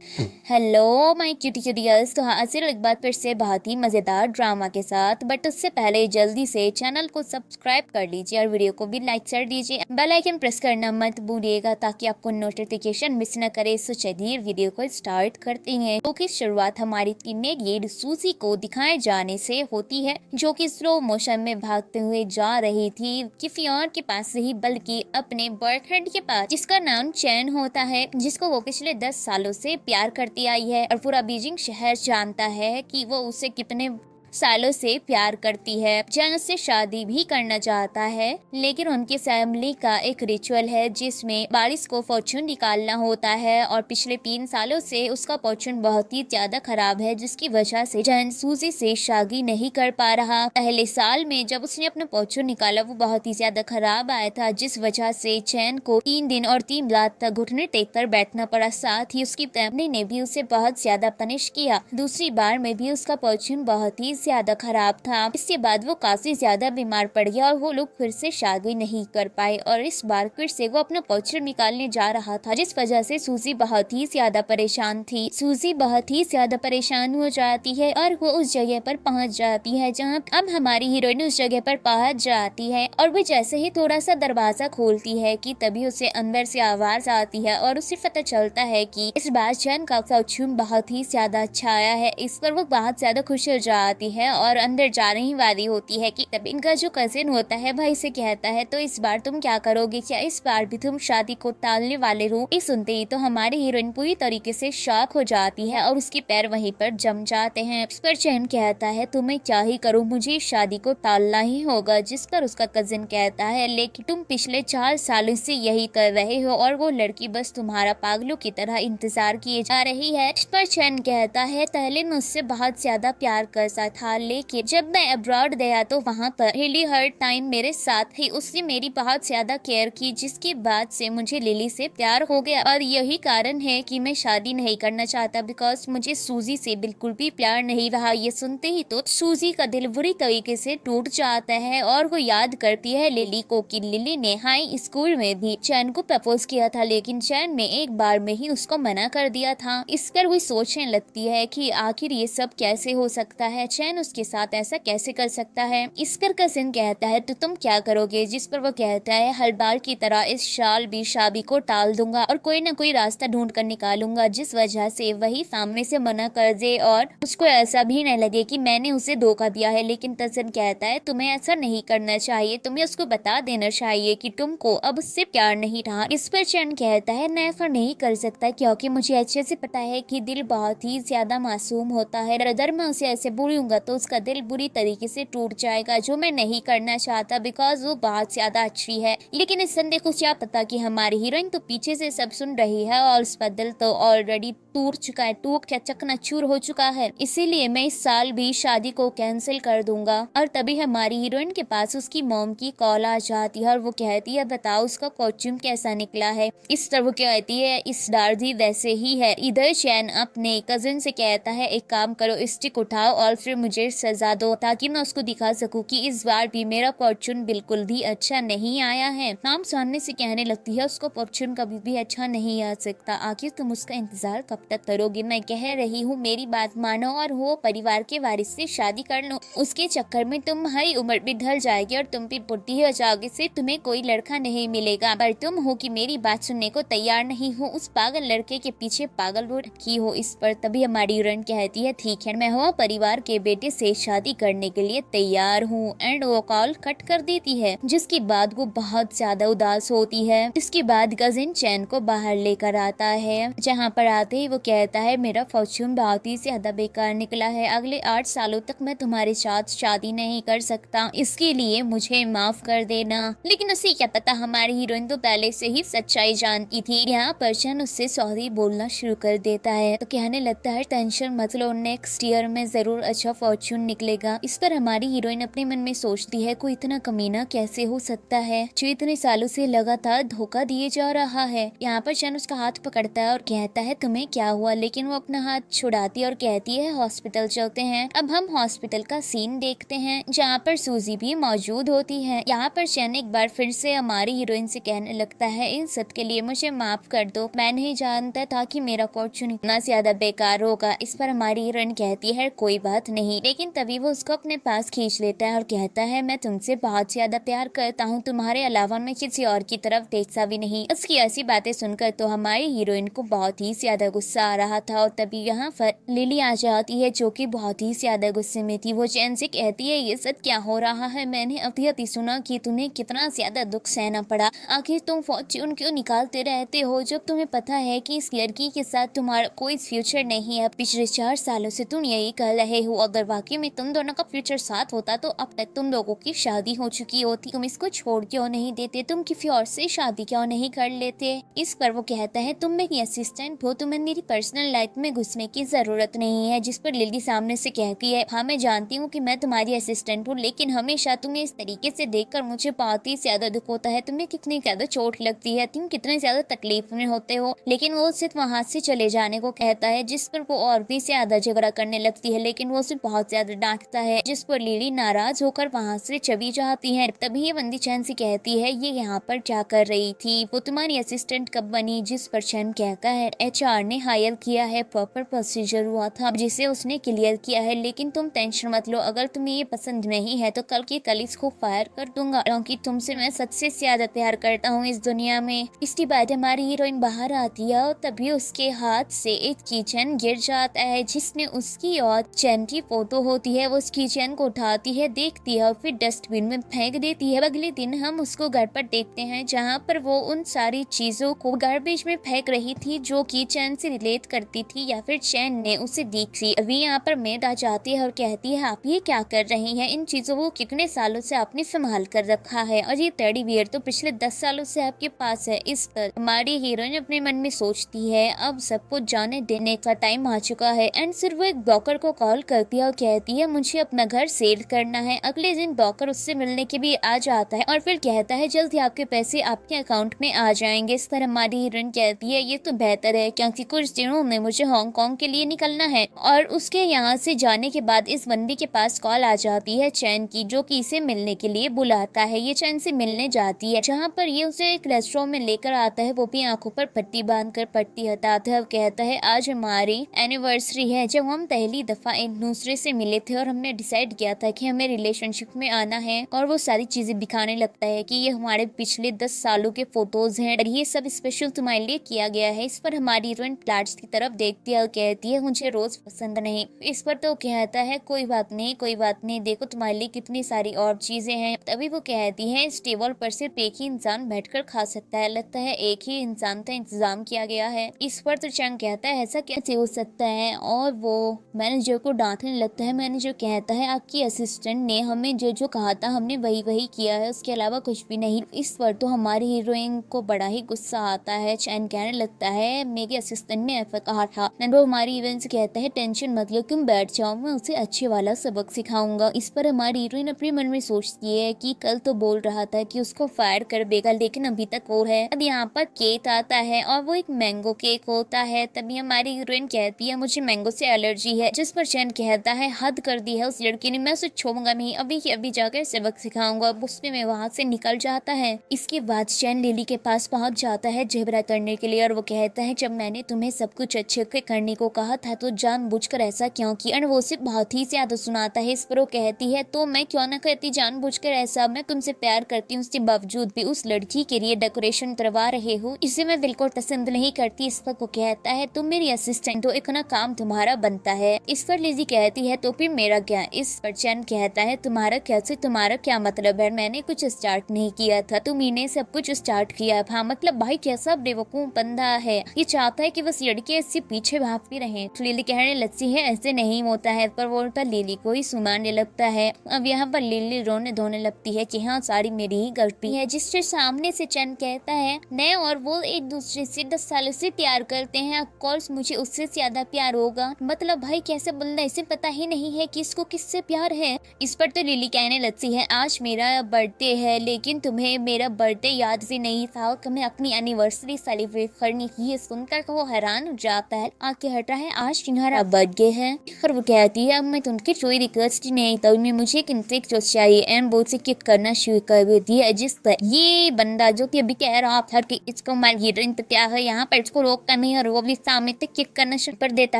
Hello my cutie क्यूटियल्स। तो हाजिर एक बार फिर से बहुत ही मज़ेदार ड्रामा के साथ। बट उससे पहले जल्दी से चैनल को सब्सक्राइब कर लीजिए और वीडियो को भी लाइक कर दीजिए। बेल आइकन प्रेस करना मत भूलिएगा ताकि आपको नोटिफिकेशन मिस न करे। सो चलिए वीडियो को स्टार्ट करते हैं। तो की शुरुआत हमारी टीनेज सूजी को दिखाए जाने से होती है, जो कि स्लो मोशन में भागते हुए जा रही थी किसी और के पास नहीं बल्कि अपने बॉयफ्रेंड के पास, जिसका नाम चैन होता है, जिसको वो पिछले 10 सालों से प्यार करती आई है। और पूरा बीजिंग शहर जानता है कि वो उसे कितने सालों से प्यार करती है। चैन उससे शादी भी करना चाहता है, लेकिन उनकी फैमिली का एक रिचुअल है जिसमें बारिश को फॉर्चून निकालना होता है। और पिछले 3 सालों से उसका फॉर्चून बहुत ही ज्यादा खराब है, जिसकी वजह से चैन सूजी से शादी नहीं कर पा रहा। पहले साल में जब उसने अपना फॉर्चून निकाला वो बहुत ही ज्यादा खराब आया था, जिस वजह से चैन को 3 दिन और 3 रात तक घुटने टेक कर बैठना पड़ा। साथ ही उसकी फैमिली ने भी उसे बहुत ज्यादा पनिश किया। दूसरी बार में भी उसका फॉर्चून बहुत ही ज्यादा खराब था। इसके बाद वो काफी ज्यादा बीमार पड़ गया और वो लोग फिर से शादी नहीं कर पाए। और इस बार फिर से वो अपना फॉर्चून निकालने जा रहा था, जिस वजह से सूजी बहुत ही ज्यादा परेशान थी। सूजी बहुत ही ज्यादा परेशान हो जाती है और वो उस जगह पर पहुंच जाती है जहाँ अब हमारी हीरोइन उस जगह पर पहुंच जाती है। और वो जैसे ही थोड़ा सा दरवाजा खोलती है कि तभी उसे अंदर से आवाज आती है और उसे पता चलता है कि इस बार चैन का फॉर्चून बहुत ही ज्यादा अच्छा आया है। इस पर वो बहुत ज्यादा खुश हो जाती है और अंदर जाने ही वाली होती है कि तब इनका जो कजिन होता है भाई से कहता है, तो इस बार तुम क्या करोगे, क्या इस बार भी तुम शादी को टालने वाले हो। ये सुनते ही तो हमारी हीरोइन पूरी तरीके से शॉक हो जाती है और उसके पैर वहीं पर जम जाते हैं। इस पर चैन कहता है, तुम्हें क्या ही करूँ, मुझे इस शादी को टालना ही होगा। जिस पर उसका कजिन कहता है, लेकिन तुम पिछले 4 सालों से यही कर रहे हो और वो लड़की बस तुम्हारा पागलों की तरह इंतजार किए जा रही है। इस पर चैन कहता है, पहले मैं उससे बहुत ज्यादा प्यार करता था, लेकिन जब मैं अब्रॉड गया तो वहाँ पर लिली हर टाइम मेरे साथ ही, उसने मेरी बहुत ज्यादा केयर की, जिसके बाद से मुझे लिली से प्यार हो गया। और यही कारण है कि मैं शादी नहीं करना चाहता, बिकॉज मुझे सूजी से बिल्कुल भी प्यार नहीं रहा। ये सुनते ही तो सूजी का दिल बुरी तरीके से टूट जाता है और वो याद करती है लिली को कि लिली ने हाई स्कूल में भी चैन को प्रपोज किया था, लेकिन चैन ने एक बार में ही उसको मना कर दिया था। इस पर वो सोचने लगती है कि आखिर ये सब कैसे हो सकता है, चैन उसके साथ ऐसा कैसे कर सकता है। इस पर कजिन कहता है, तो तुम क्या करोगे। जिस पर वो कहता है, हर बार की तरह इस साल भी शादी को टाल दूंगा और कोई न कोई रास्ता ढूंढ कर निकालूंगा जिस वजह से वही सामने से मना कर दे और उसको ऐसा भी नहीं लगे कि मैंने उसे धोखा दिया है। लेकिन कजिन कहता है, तुम्हें ऐसा नहीं करना चाहिए, तुम्हें उसको बता देना चाहिए कि तुमको अब उससे प्यार नहीं रहा। इस पर चैन कहता है, मैं ऐसा नहीं कर सकता क्योंकि मुझे अच्छे से पता है कि दिल बहुत ही ज्यादा मासूम होता है। अगर मैं उसे ऐसे बोलूंगा तो उसका दिल बुरी तरीके से टूट जाएगा, जो मैं नहीं करना चाहता बिकॉज वो बहुत ज्यादा अच्छी है। लेकिन इस संदेह को क्या पता कि हमारी हीरोइन तो पीछे से सब सुन रही है और उसका दिल तो ऑलरेडी टूट चुका है, टूट के चकनाचूर हो चुका है। इसीलिए मैं इस साल भी शादी को कैंसिल कर दूंगा। और तभी हमारी हीरोइन के पास उसकी मॉम की कॉल आ जाती है और वो कहती है, बताओ उसका फॉर्चून कैसा निकला है। इस तरह वो कहती है, इस बार भी वैसे ही है। इधर चैन अपने कजिन से कहता है, एक काम करो, स्टिक उठाओ और फिर मुझे सजा दो ताकि मैं उसको दिखा सकूं कि इस बार भी मेरा फॉर्चून बिल्कुल भी अच्छा नहीं आया है। नाम सामने से कहने लगती है, उसको फॉर्चून कभी भी अच्छा नहीं आ सकता, आखिर तुम उसका इंतजार कब तक करोगे। मैं कह रही हूँ मेरी बात मानो और वो परिवार के वारिस से शादी कर लो। उसके चक्कर में तुम हर उम्र भी ढल जाएगी और तुम भी बुढ़ी हो जाओगे, से तुम्हें कोई लड़का नहीं मिलेगा। पर तुम हो कि मेरी बात सुनने को तैयार नहीं हो, उस पागल लड़के के पीछे पागल हो रखी हो। इस पर तभी हमारी हीरोइन कहती है, ठीक है, मैं हो परिवार के बेटे से शादी करने के लिए तैयार हूँ। एंड वो कॉल कट कर देती है, जिसके बाद वो बहुत ज्यादा उदास होती है। इसके बाद कजिन चैन को बाहर लेकर आता है, जहाँ पर आते ही वो कहता है, मेरा फॉर्चून बहुत ही ज्यादा बेकार निकला है, अगले 8 सालों तक मैं तुम्हारे साथ शादी नहीं कर सकता, इसके लिए मुझे माफ कर देना। लेकिन उसे क्या पता, हमारी हीरोइन तो पहले से ही सच्चाई जानती थी। यहाँ पर चैन उससे सॉरी बोलना शुरू कर देता है, तो कहने लगता है, टेंशन मत लो, नेक्स्ट ईयर में जरूर अच्छा फॉर्च्यून निकलेगा। इस पर हमारी हीरोइन अपने मन में सोचती है कोई इतना कमीना कैसे हो सकता है जो इतने सालों से लगातार धोखा दिए जा रहा है। यहाँ पर चैन उसका हाथ पकड़ता है और कहता है तुम्हें क्या हुआ, लेकिन वो अपना हाथ छुड़ाती है और कहती है हॉस्पिटल चलते हैं। अब हम हॉस्पिटल का सीन देखते हैं जहाँ पर सूजी भी मौजूद होती है। यहाँ पर चैन एक बार फिर से हमारी हीरोइन से कहने लगता है इन सब के लिए मुझे माफ कर दो, मैं नहीं जानता था कि मेरा फॉर्च्यून इतना ज्यादा बेकार होगा। इस पर हमारी हीरोइन कहती है कोई बात नहीं, लेकिन तभी वो उसको अपने पास खींच लेता है और कहता है मैं तुमसे बहुत ज्यादा प्यार करता हूँ, तुम्हारे अलावा मैं किसी और की तरफ देखता भी नहीं। उसकी ऐसी बातें सुनकर तो हमारी हीरोइन को बहुत ही ज्यादा गुस्सा आ रहा था और तभी यहाँ पर लिली आ जाती है जो कि बहुत ही ज्यादा गुस्से में थी। वो चैन से कहती है ये सब क्या हो रहा है, मैंने अभी अभी सुना कि तुम्हें कितना ज्यादा दुख सहना पड़ा, आखिर तुम फॉर्च्यून क्यों निकालते रहते हो जब तुम्हें पता है कि इस लड़की के साथ तुम्हारा कोई फ्यूचर नहीं है। पिछले 4 सालों से तुम यही कह रहे हो, अगर वाकई में तुम दोनों का फ्यूचर साथ होता तो अब तक तुम लोगों की शादी हो चुकी होती, तुम इसको छोड़ क्यों नहीं देते, तुम किसी और से शादी क्यों नहीं कर लेते। इस पर वो कहता है तुम मेरी असिस्टेंट हो, तुम्हें मेरी पर्सनल लाइफ में घुसने की जरूरत नहीं है। जिस पर लिली सामने से कहती है हाँ मैं जानती हूँ कि मैं तुम्हारी असिस्टेंट हूँ, लेकिन हमेशा तुम्हें इस तरीके से देखकर मुझे बहुत ही ज्यादा दुख होता है, तुम्हें कितनी ज्यादा चोट लगती है, तुम कितने ज्यादा तकलीफ में होते हो। लेकिन वो सिर्फ वहाँ से चले जाने को कहता है जिस पर वो और भी ज्यादा झगड़ा करने लगती है, लेकिन वो उसे बहुत ज्यादा डांटता है जिस पर लिली नाराज होकर वहाँ से चली जाती है। तभी ये बंदी चैन से कहती है ये यहाँ पर क्या कर रही थी, वो तुम्हारी असिस्टेंट कब बनी। जिस पर चैन कहता है HR ने हायर किया है, प्रॉपर प्रोसीजर हुआ था जिसे उसने क्लियर किया है, लेकिन तुम टेंशन मत लो, अगर तुम्हें ये पसंद नहीं है तो कल की कल इसको फायर कर दूंगा, क्योंकि तुमसे मैं सबसे ज्यादा प्यार करता हूँ इस दुनिया में। इसके बाद हमारी हीरोइन बाहर आती है और तभी उसके हाथ से एक कीचेन गिर जाता है जिसने उसकी और चैन की फोटो होती है। वो उस कीचेन को उठाती है, देखती है और फिर डस्टबिन में फेंक देती है। अगले दिन हम उसको घर पर देखते हैं जहाँ पर वो उन सारी चीजों को गार्बेज में फेंक रही थी जो कि चैन से रिलेट करती थी या फिर चैन ने उसे दी थी। अभी यहाँ पर मेड आ जाती है और कहती है आप ये क्या कर रही हैं, इन चीजों को कितने सालों से आपने संभाल कर रखा है और ये टेडी बियर तो पिछले 10 सालों से आपके पास है। इस पर हमारी हीरोइन अपने मन में सोचती है अब सब कुछ जाने देने का टाइम आ चुका है। एंड फिर वो एक ब्रोकर को कॉल करती है और कहती है मुझे अपना घर सेल करना है। अगले दिन ब्रोकर उससे मिलने के भी आ जाता है और फिर कहता है जल्दी आपके पैसे आपके अकाउंट में आ जाएंगे। इस पर हमारी हीरोइन कहती है ये तो बेहतर है क्योंकि कुछ दिनों में मुझे हांगकांग के लिए निकलना है। और उसके यहाँ से जाने के बाद इस बंदी के पास कॉल आ जाती है चैन की जो कि इसे मिलने के लिए बुलाता है। ये चैन से मिलने जाती है जहाँ पर ये उसे एक रेस्टोरेंट में लेकर आता है, वो भी आंखों पर पट्टी बांधकर पट्टी हटाता है और कहता है आज हमारी एनिवर्सरी है, जब हम पहली दफा एक दूसरे से मिले थे और हमने डिसाइड किया था कि हमें रिलेशनशिप में आना है। और वो सारी चीजें दिखाने लगता है कि ये हमारे पिछले 10 सालों के फोटोज हैं और ये सब स्पेशल तुम्हारे लिए किया गया है। इस पर हमारी हीरोइन फ्लैट्स की तरफ देखती है और कहती है मुझे रोज पसंद नहीं। इस पर तो कहता है कोई बात नहीं कोई बात नहीं, देखो तुम्हारे लिए कितनी सारी और चीजें हैं। तभी वो कहती है इस टेबल पर सिर्फ एक ही इंसान बैठकर खा सकता है, लगता है एक ही इंसान का इंतजाम किया गया है। इस पर तो चंग कहता है ऐसा कैसे हो सकता है और वो मैनेजर को डांटने लगता है। मैनेजर कहता है आपकी असिस्टेंट ने हमें जो जो कहा था हमने वही वही किया है, उसके अलावा कुछ भी नहीं। इस पर तो हमारी हीरोइन को बड़ा ही गुस्सा आता है। चैन कहने लगता है मेरी असिस्टेंट ने ऐसा कहा था। वो हमारी हीरोइन से कहता है टेंशन मत लो तुम बैठ जाओ, मैं उसे अच्छे वाला सबक सिखाऊंगा। इस पर हमारी हीरोइन अपने मन में सोचती है कि कल तो बोल रहा था कि उसको फायर कर देगा, लेकिन अभी तक वो है। अब यहाँ पर केक आता है और वो एक मैंगो केक होता है। तभी हमारी हीरोइन कहती है मुझे मैंगो से एलर्जी है। जिस पर चैन कहता है हद कर दी है उस लड़की ने, मैं उसे छोड़ूंगा नहीं, अभी की अभी जाकर सबक सिखाऊंगा। उसमें मैं वहाँ से निकल जाता है। इसके बाद चैन लिली के पास पहुँच जाता है झगड़ा करने के लिए और वो कहता है जब मैंने तुम्हें सब कुछ अच्छे से करने को कहा था तो जानबूझकर ऐसा क्यों किया। और वो उसे बहुत ही ज्यादा सुनाता है। इस पर वो कहती है तो मैं क्यों ना करती जानबूझकर ऐसा, मैं तुमसे प्यार करती हूँ उसके बावजूद भी उस लड़की के लिए डेकोरेशन करवा रहे हो, इसे मैं बिल्कुल पसंद नहीं करती। इस पर वो कहता है तुम मेरी असिस्टेंट हो, इतना काम तुम्हारा बनता है। इस पर लिजी कहती है तो फिर मेरा क्या। इस पर चैन कहता है तुम्हारा कैसे, तुम्हारा क्या मतलब है, मैंने कुछ स्टार्ट नहीं किया था, तुम्ही ने सब कुछ स्टार्ट किया था। मतलब भाई कैसा बेवकूफ बंदा है, ये चाहता है कि बस लड़के इससे पीछे भागती रहे। तो लिली कहने लगती है ऐसे नहीं होता है, पर वो उल्टा लिली को ही सुनाने लगता है। अब यहाँ पर लिली रोने धोने लगती है कि हाँ सारी मेरी ही गलती है। जिससे सामने से चैन कहता है मैं और वो एक दूसरे से 10 सालों से प्यार करते हैं, ऑफ कोर्स मुझे उससे ज्यादा प्यार होगा। मतलब भाई कैसे बंदा, इसे पता ही नहीं है कि इसको किससे प्यार है। इस पर तो लिली कहने लगती है आज मेरा बर्थडे है लेकिन तुम्हें मेरा बर्थडे याद भी नहीं था और तुम्हें अपनी एनिवर्सरी सेलिब्रेट करनी थी। ये सुनकर वो हैरान हो जाता है, आगे हटा है आज तुम्हारा बर्थडे है। और वो कहती है अब मैं तुमकी कोई रिक्वेस्ट नहीं था, मुझे किंतु जो चाहिए एंड बोल से किक करना शुरू कर दिया। जिस पर ये बंदा जो कि अभी कह रहा था कि इसको मार हीरोइन तो क्या है यहाँ पर इसको रोक कर नहीं, और वो भी सामने तक किक करना शुरू कर देता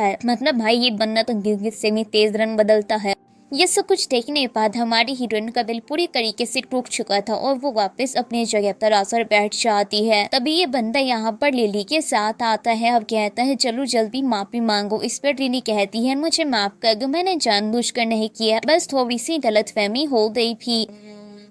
है। मतलब भाई ये बंदा तो गुस्से में तेज रन बदलता है। ये सब कुछ देखने के बाद हमारी हीरोइन का दिल पूरी तरीके से टूट चुका था और वो वापस अपनी जगह पर आकर बैठ जाती है। तभी ये बंदा यहाँ पर लिली के साथ आता है। अब कहता है चलो जल्दी माफी मांगो। इस पर लिली कहती है मुझे माफ कर दो, मैंने जानबूझकर नहीं किया, बस थोड़ी सी गलतफहमी हो गई थी।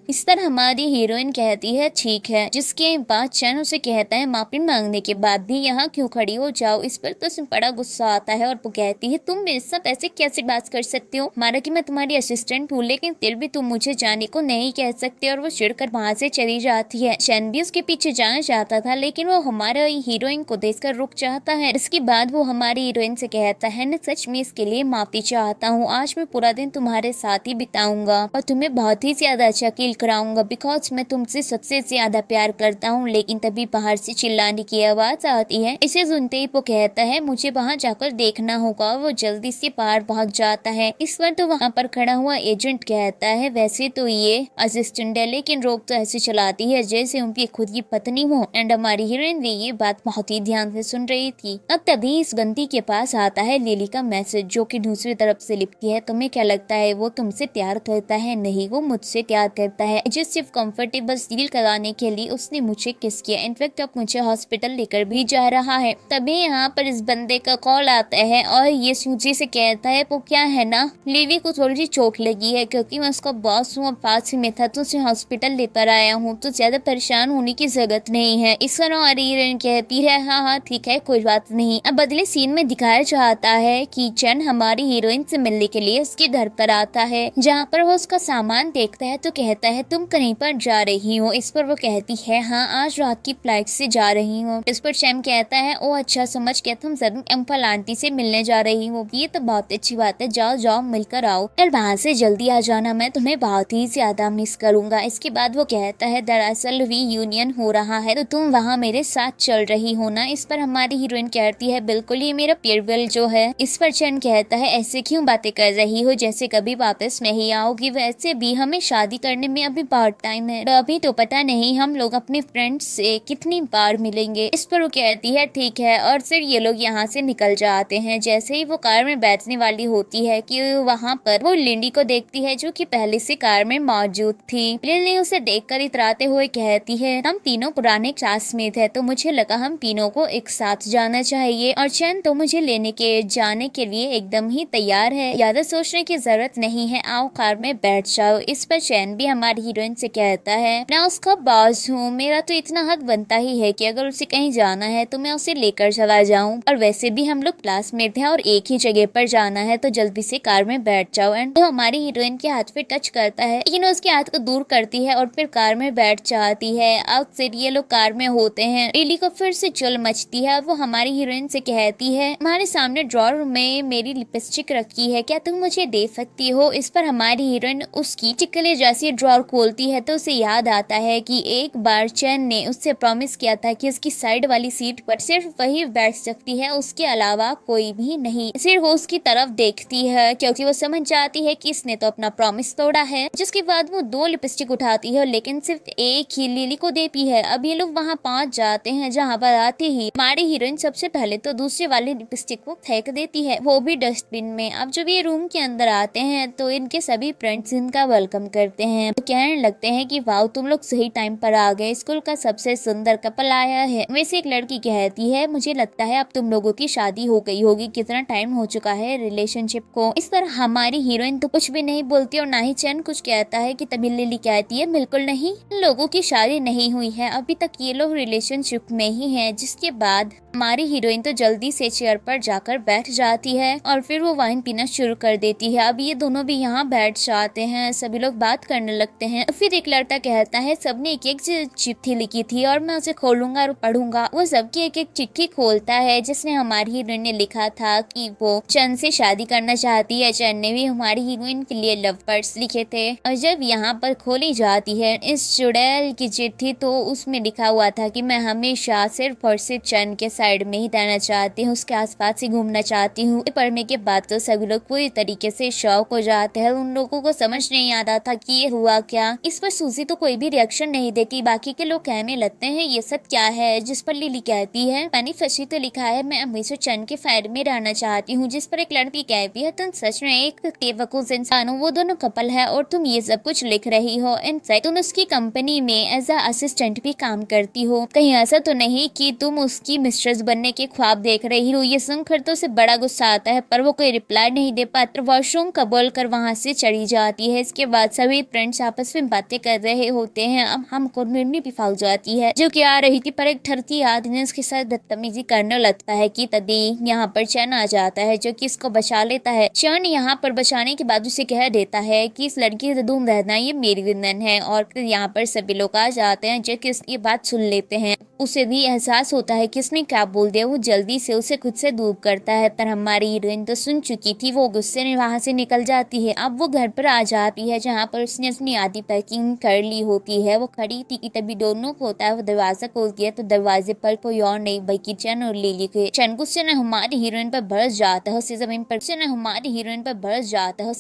इस तरह हमारी हीरोइन कहती है ठीक है, जिसके बाद चैन उसे कहता है माफी मांगने के बाद भी यहाँ क्यों खड़ी हो जाओ। इस पर तो उसे बड़ा गुस्सा आता है और वो कहती है तुम मेरे साथ ऐसे कैसे बात कर सकते हो, मारा कि मैं तुम्हारी असिस्टेंट हूँ लेकिन फिर भी तुम मुझे जाने को नहीं कह सकते। और वो चिढ़कर वहाँ से चली जाती है। चैन भी उसके पीछे जाना चाहता था लेकिन वो हमारे हीरोइन को देखकर रुक जाता है। इसके बाद वो हमारी हीरोइन से कहता है मैं सच में इसके लिए माफी चाहता हूँ, आज मैं पूरा दिन तुम्हारे साथ ही बिताऊंगा और तुम्हें बहुत ही ज्यादा अच्छा फील कराऊंगा बिकॉज मैं तुमसे सबसे ज्यादा प्यार करता हूँ। लेकिन तभी बाहर से चिल्लाने की आवाज आती है। इसे सुनते ही वो कहता है मुझे वहाँ जाकर देखना होगा। वो जल्दी से बाहर भाग जाता है। इस पर तो वहाँ पर खड़ा हुआ एजेंट कहता है वैसे तो ये असिस्टेंट है लेकिन रोक तो ऐसे चलाती है जैसे उनकी खुद की पत्नी हो। एंड हमारी हीरोइन भी ये बात बहुत ही ध्यान से सुन रही थी। अब तभी इस बंदी के पास आता है लिली का मैसेज जो कि दूसरी तरफ से लिखती है तुम्हें क्या लगता है वो तुमसे प्यार करता है? नहीं, वो मुझसे प्यार करता है। जिस सिर्फ कंफर्टेबल फील कराने के लिए उसने मुझे किस किया। इनफैक्ट अब मुझे हॉस्पिटल लेकर भी जा रहा है। तभी यहाँ पर इस बंदे का कॉल आता है और ये सूजी से कहता है वो क्या है ना लिली को थोड़ी सी चोट लगी है क्योंकि मैं उसका बॉस हूँ और पास में था तो उसे हॉस्पिटल लेकर आया हूँ, तो ज्यादा परेशान होने की जरूरत नहीं है। इस तरह हमारी हीरोइन कहती है हाँ हाँ ठीक है कोई बात नहीं। अब बदले सीन में दिखाया जाता है कि चैन हमारी हीरोइन से मिलने के लिए उसके घर पर आता है। जहाँ पर वो उसका सामान देखता है तो कहता है तुम कहीं पर जा रही हो? इस पर वो कहती है हाँ आज रात की फ्लाइट से जा रही हूँ। इस पर चैन कहता है ओ अच्छा समझ गया, तुम जरूर अंकल आंटी से मिलने जा रही हो। ये तो बहुत अच्छी बात है, जाओ जाओ मिलकर आओ और वहाँ से जल्दी आ जाना, मैं तुम्हें बहुत ही ज्यादा मिस करूंगा। इसके बाद वो कहता है दरअसल रीयूनियन हो रहा है तो तुम वहाँ मेरे साथ चल रही हो ना? इस पर हमारी हीरोइन कहती है बिल्कुल, ये मेरा फेयरवेल जो है। इस पर चैन कहता है ऐसे क्यों बातें कर रही हो जैसे कभी वापस नहीं आओगी, वैसे भी हमें शादी करने में अभी बहुत टाइम है, तो अभी तो पता नहीं हम लोग अपने फ्रेंड्स से कितनी बार मिलेंगे। इस पर वो कहती है ठीक है और फिर ये लोग यहाँ से निकल जाते हैं। जैसे ही वो कार में बैठने वाली होती है कि वहाँ पर वो लिंडी को देखती है जो कि पहले से कार में मौजूद थी। लिंडी उसे देखकर इतराते हुए कहती है हम तीनों पुराने क्लासमेट हैं तो मुझे लगा हम तीनों को एक साथ जाना चाहिए और चैन तो मुझे लेने के जाने के लिए एकदम ही तैयार है, ज्यादा सोचने की जरूरत नहीं है, आओ कार में बैठ जाओ। इस पर चैन भी हमारी हीरोइन से कहता है मैं उसका बॉस हूँ, मेरा तो इतना हक बनता ही है कि अगर उसे कहीं जाना है तो मैं उसे लेकर चला जाऊँ, और वैसे भी हम लोग क्लासमेट हैं और एक ही जगह पर जाना है तो जल्दी से कार में बैठ जाओ। एंड तो हमारी हीरोइन के हाथ पे टच करता है लेकिन उसके हाथ को दूर करती है और फिर कार में बैठ जाती है। अब फिर ये लोग कार में होते हैं। लिली को फिर से चुल मचती है। वो हमारी हीरोइन से कहती है हमारे सामने ड्रॉर में मेरी लिपस्टिक रखी है, क्या तुम मुझे दे सकती हो? इस पर हमारी हीरोइन उसकी टिकले जैसी ड्रॉर खोलती है तो उसे याद आता है कि एक बार चैन ने उससे प्रॉमिस किया था कि उसकी साइड वाली सीट पर सिर्फ वही बैठ सकती है, उसके अलावा कोई भी नहीं। सिर्फ वो उसकी तरफ देखती है क्योंकि वो समझ जाती है कि इसने तो अपना प्रॉमिस तोड़ा है। जिसके बाद वो 2 लिपस्टिक उठाती है लेकिन सिर्फ एक ही लिली को देती है। अब ये लोग वहाँ पहुँच जाते हैं जहाँ पर आते ही हमारी हीरोइन सबसे पहले तो दूसरे वाले लिपस्टिक को फेंक देती है, वो भी डस्टबिन में। अब जब ये रूम के अंदर आते हैं तो इनके सभी फ्रेंड्स इनका वेलकम करते हैं, तो कहने लगते हैं कि वाओ तुम लोग सही टाइम पर आ गए, स्कूल का सबसे सुंदर कपल आया है। वैसे एक लड़की कहती है मुझे लगता है अब तुम लोगों की शादी हो गई होगी, कितना टाइम हो चुका है रिलेशनशिप को। इस पर हमारी हीरोइन तो कुछ भी नहीं बोलती और ना ही चैन कुछ कहता है कि तभी लिली कहती है बिल्कुल नहीं, लोगों की शादी नहीं हुई है, अभी तक ये लोग रिलेशनशिप में ही है। जिसके बाद हमारी हीरोइन तो जल्दी से चेयर पर जाकर बैठ जाती है और फिर वो वाइन पीना शुरू कर देती है। अब ये दोनों भी यहाँ बैठ जाते हैं, सभी लोग बात करने लगते लगते हैं। फिर एक लड़का कहता है सबने एक एक चिट्ठी लिखी थी और मैं उसे खोलूंगा और पढ़ूंगा। वो सबकी एक एक चिट्ठी खोलता है जिसने हमारी हीरोइन ने लिखा था कि वो चंद से शादी करना चाहती है। चंद ने भी हमारी हीरोइन के लिए लव पर्स लिखे थे और जब यहाँ पर खोली जाती है इस चुड़ैल की चिट्ठी तो उसमें लिखा हुआ था कि मैं हमेशा सिर्फ और सिर्फ चंद के साइड में ही रहना चाहती हूँ, उसके आसपास ही घूमना चाहती हूँ। पढ़ने के बाद तो सभी लोग पूरी तरीके से शॉक हो जाते हैं। उन लोगों को समझ नहीं आता था कि ये हुआ क्या। इस पर सूजी तो कोई भी रिएक्शन नहीं देती। बाकी के लोग कहने लगते हैं ये सब क्या है, जिस पर लिली कहती है मैंने फंसी तो लिखा है मैं हमेशा चंद के साइड में रहना चाहती हूँ। जिस पर एक लड़की कहती है तुम सच में एक बेवकूफ इंसान हो, वो दोनों कपल है और तुम ये सब कुछ लिख रही हो। इनफैक्ट तुम उसकी कंपनी में एज अ असिस्टेंट भी काम करती हो, कहीं ऐसा तो नहीं कि तुम उसकी मिस्ट्रेस बनने के ख्वाब देख रही हो। ये सुनकर तो उसे बड़ा गुस्सा आता है पर वो कोई रिप्लाई नहीं दे पाता। वॉशरूम का बोल कर वहाँ से चली जाती है। इसके बाद सभी फ्रेंड्स आपस में बातें कर रहे होते हैं। अब हमको निर्मी भी फाल जाती है जो कि आ रही थी पर एक ठरकी आदमी उसके साथ बदतमीजी करने लगता है कि तभी यहाँ पर चैन आ जाता है जो कि इसको बचा लेता है। चैन यहाँ पर बचाने के बाद उसे कह देता है कि इस लड़की से दूर रहना ये मेरी विंदन है और फिर यहाँ पर सभी लोग आ जाते हैं जो कि इसकी बात सुन लेते हैं। उसे भी एहसास होता है कि इसने क्या बोल दिया। वो जल्दी से उसे खुद से दूर करता है पर हमारी हीरोइन तो सुन चुकी थी। वो गुस्से में वहाँ से निकल जाती है। अब वो घर पर आ जाती है जहाँ पर उसने अपनी आधी पैकिंग कर ली होती है। वो खड़ी थी कि तभी दोनों को होता है वो दरवाजा खोलती है तो दरवाजे पर कोई और नहीं बल्कि चैन और लिली के। चैन गुस्से ने हमारी हीरोइन पर बरस जाता है, उसे जमीन पर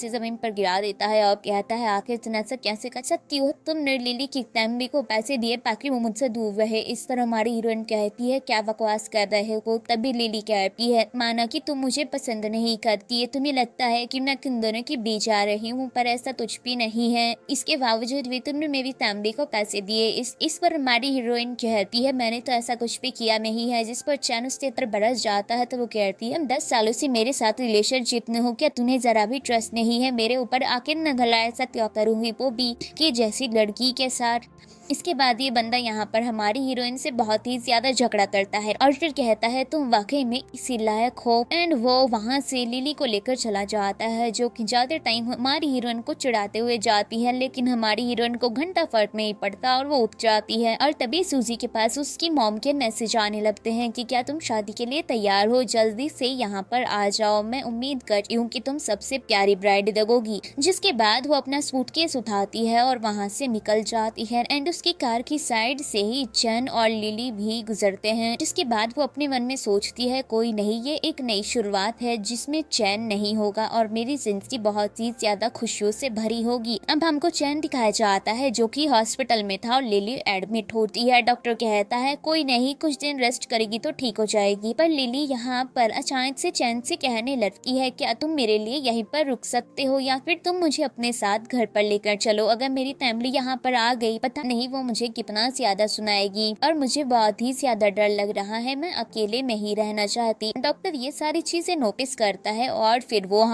जमीन पर गिरा देता है और कहता है आखिर तुम ऐसा कैसे कर सकती हो, तुमने लिली की फैमिली को पैसे दिए ताकि वो मुझसे दूर रहे। इस तरह हमारी हीरोइन कहती है क्या बकवास कर रहे हो। तभी लिली कहती है माना कि तुम मुझे पसंद नहीं करती है, तुम्हें लगता है कि मैं किन दोनों के बीच आ रही हूँ पर ऐसा कुछ भी नहीं है। इसके बावजूद भी तुमने मेरी फैमिली को पैसे दिए। इस पर हमारी हीरोइन कहती है मैंने तो ऐसा कुछ भी किया नहीं है। जिस पर चैन उसके तरफ बरस जाता है तो वो कहती है 10 सालों से मेरे साथ रिलेशनशिप में हो, क्या तुम्हें जरा भी ट्रस्ट नहीं है मेरे ऊपर, आखिर न भला ऐसा क्या करूंगी वो भी कि जैसी लड़की के साथ। इसके बाद ये बंदा यहाँ पर हमारी हीरोइन से बहुत ही ज्यादा झगड़ा करता है और फिर कहता है तुम वाकई में इसी लायक हो। एंड वो वहाँ से लिली को लेकर चला जाता है जो कि ज्यादा टाइम हमारी हीरोइन को चिढ़ाते हुए जाती है लेकिन हमारी हीरोइन को घंटा फर्क नहीं पड़ता और वो उठ जाती है। और तभी सूजी के पास उसकी मॉम के मैसेज आने लगते हैं कि क्या तुम शादी के लिए तैयार हो, जल्दी से यहाँ पर आ जाओ, मैं उम्मीद करती हूँ कि तुम सबसे प्यारी ब्राइड लगोगी। जिसके बाद वो अपना सूटकेस उठाती है और वहाँ से निकल जाती है। एंड उसकी कार की साइड से ही चैन और लिली भी गुजरते हैं। जिसके बाद वो अपने मन में सोचती है कोई नहीं, ये एक नई शुरुआत है जिसमें चैन नहीं होगा और मेरी जिंदगी बहुत ही ज्यादा खुशियों से भरी होगी। अब हमको चैन दिखाया जाता है जो कि हॉस्पिटल में था और लिली एडमिट होती है। डॉक्टर कहता है कोई नहीं, कुछ दिन रेस्ट करेगी तो ठीक हो जाएगी। पर लिली यहाँ पर अचानक से चैन से कहने लगती है क्या तुम मेरे लिए यहीं पर रुक सकते हो या फिर तुम मुझे अपने साथ घर पर लेकर चलो। अगर मेरी फैमिली यहाँ पर आ गई पता नहीं वो मुझे कितना ज्यादा सुनाएगी और मुझे बहुत ही ज्यादा डर लग रहा है, मैं अकेले में ही रहना चाहती। डॉक्टर ये सारी चीजें नोटिस करता है और फिर वो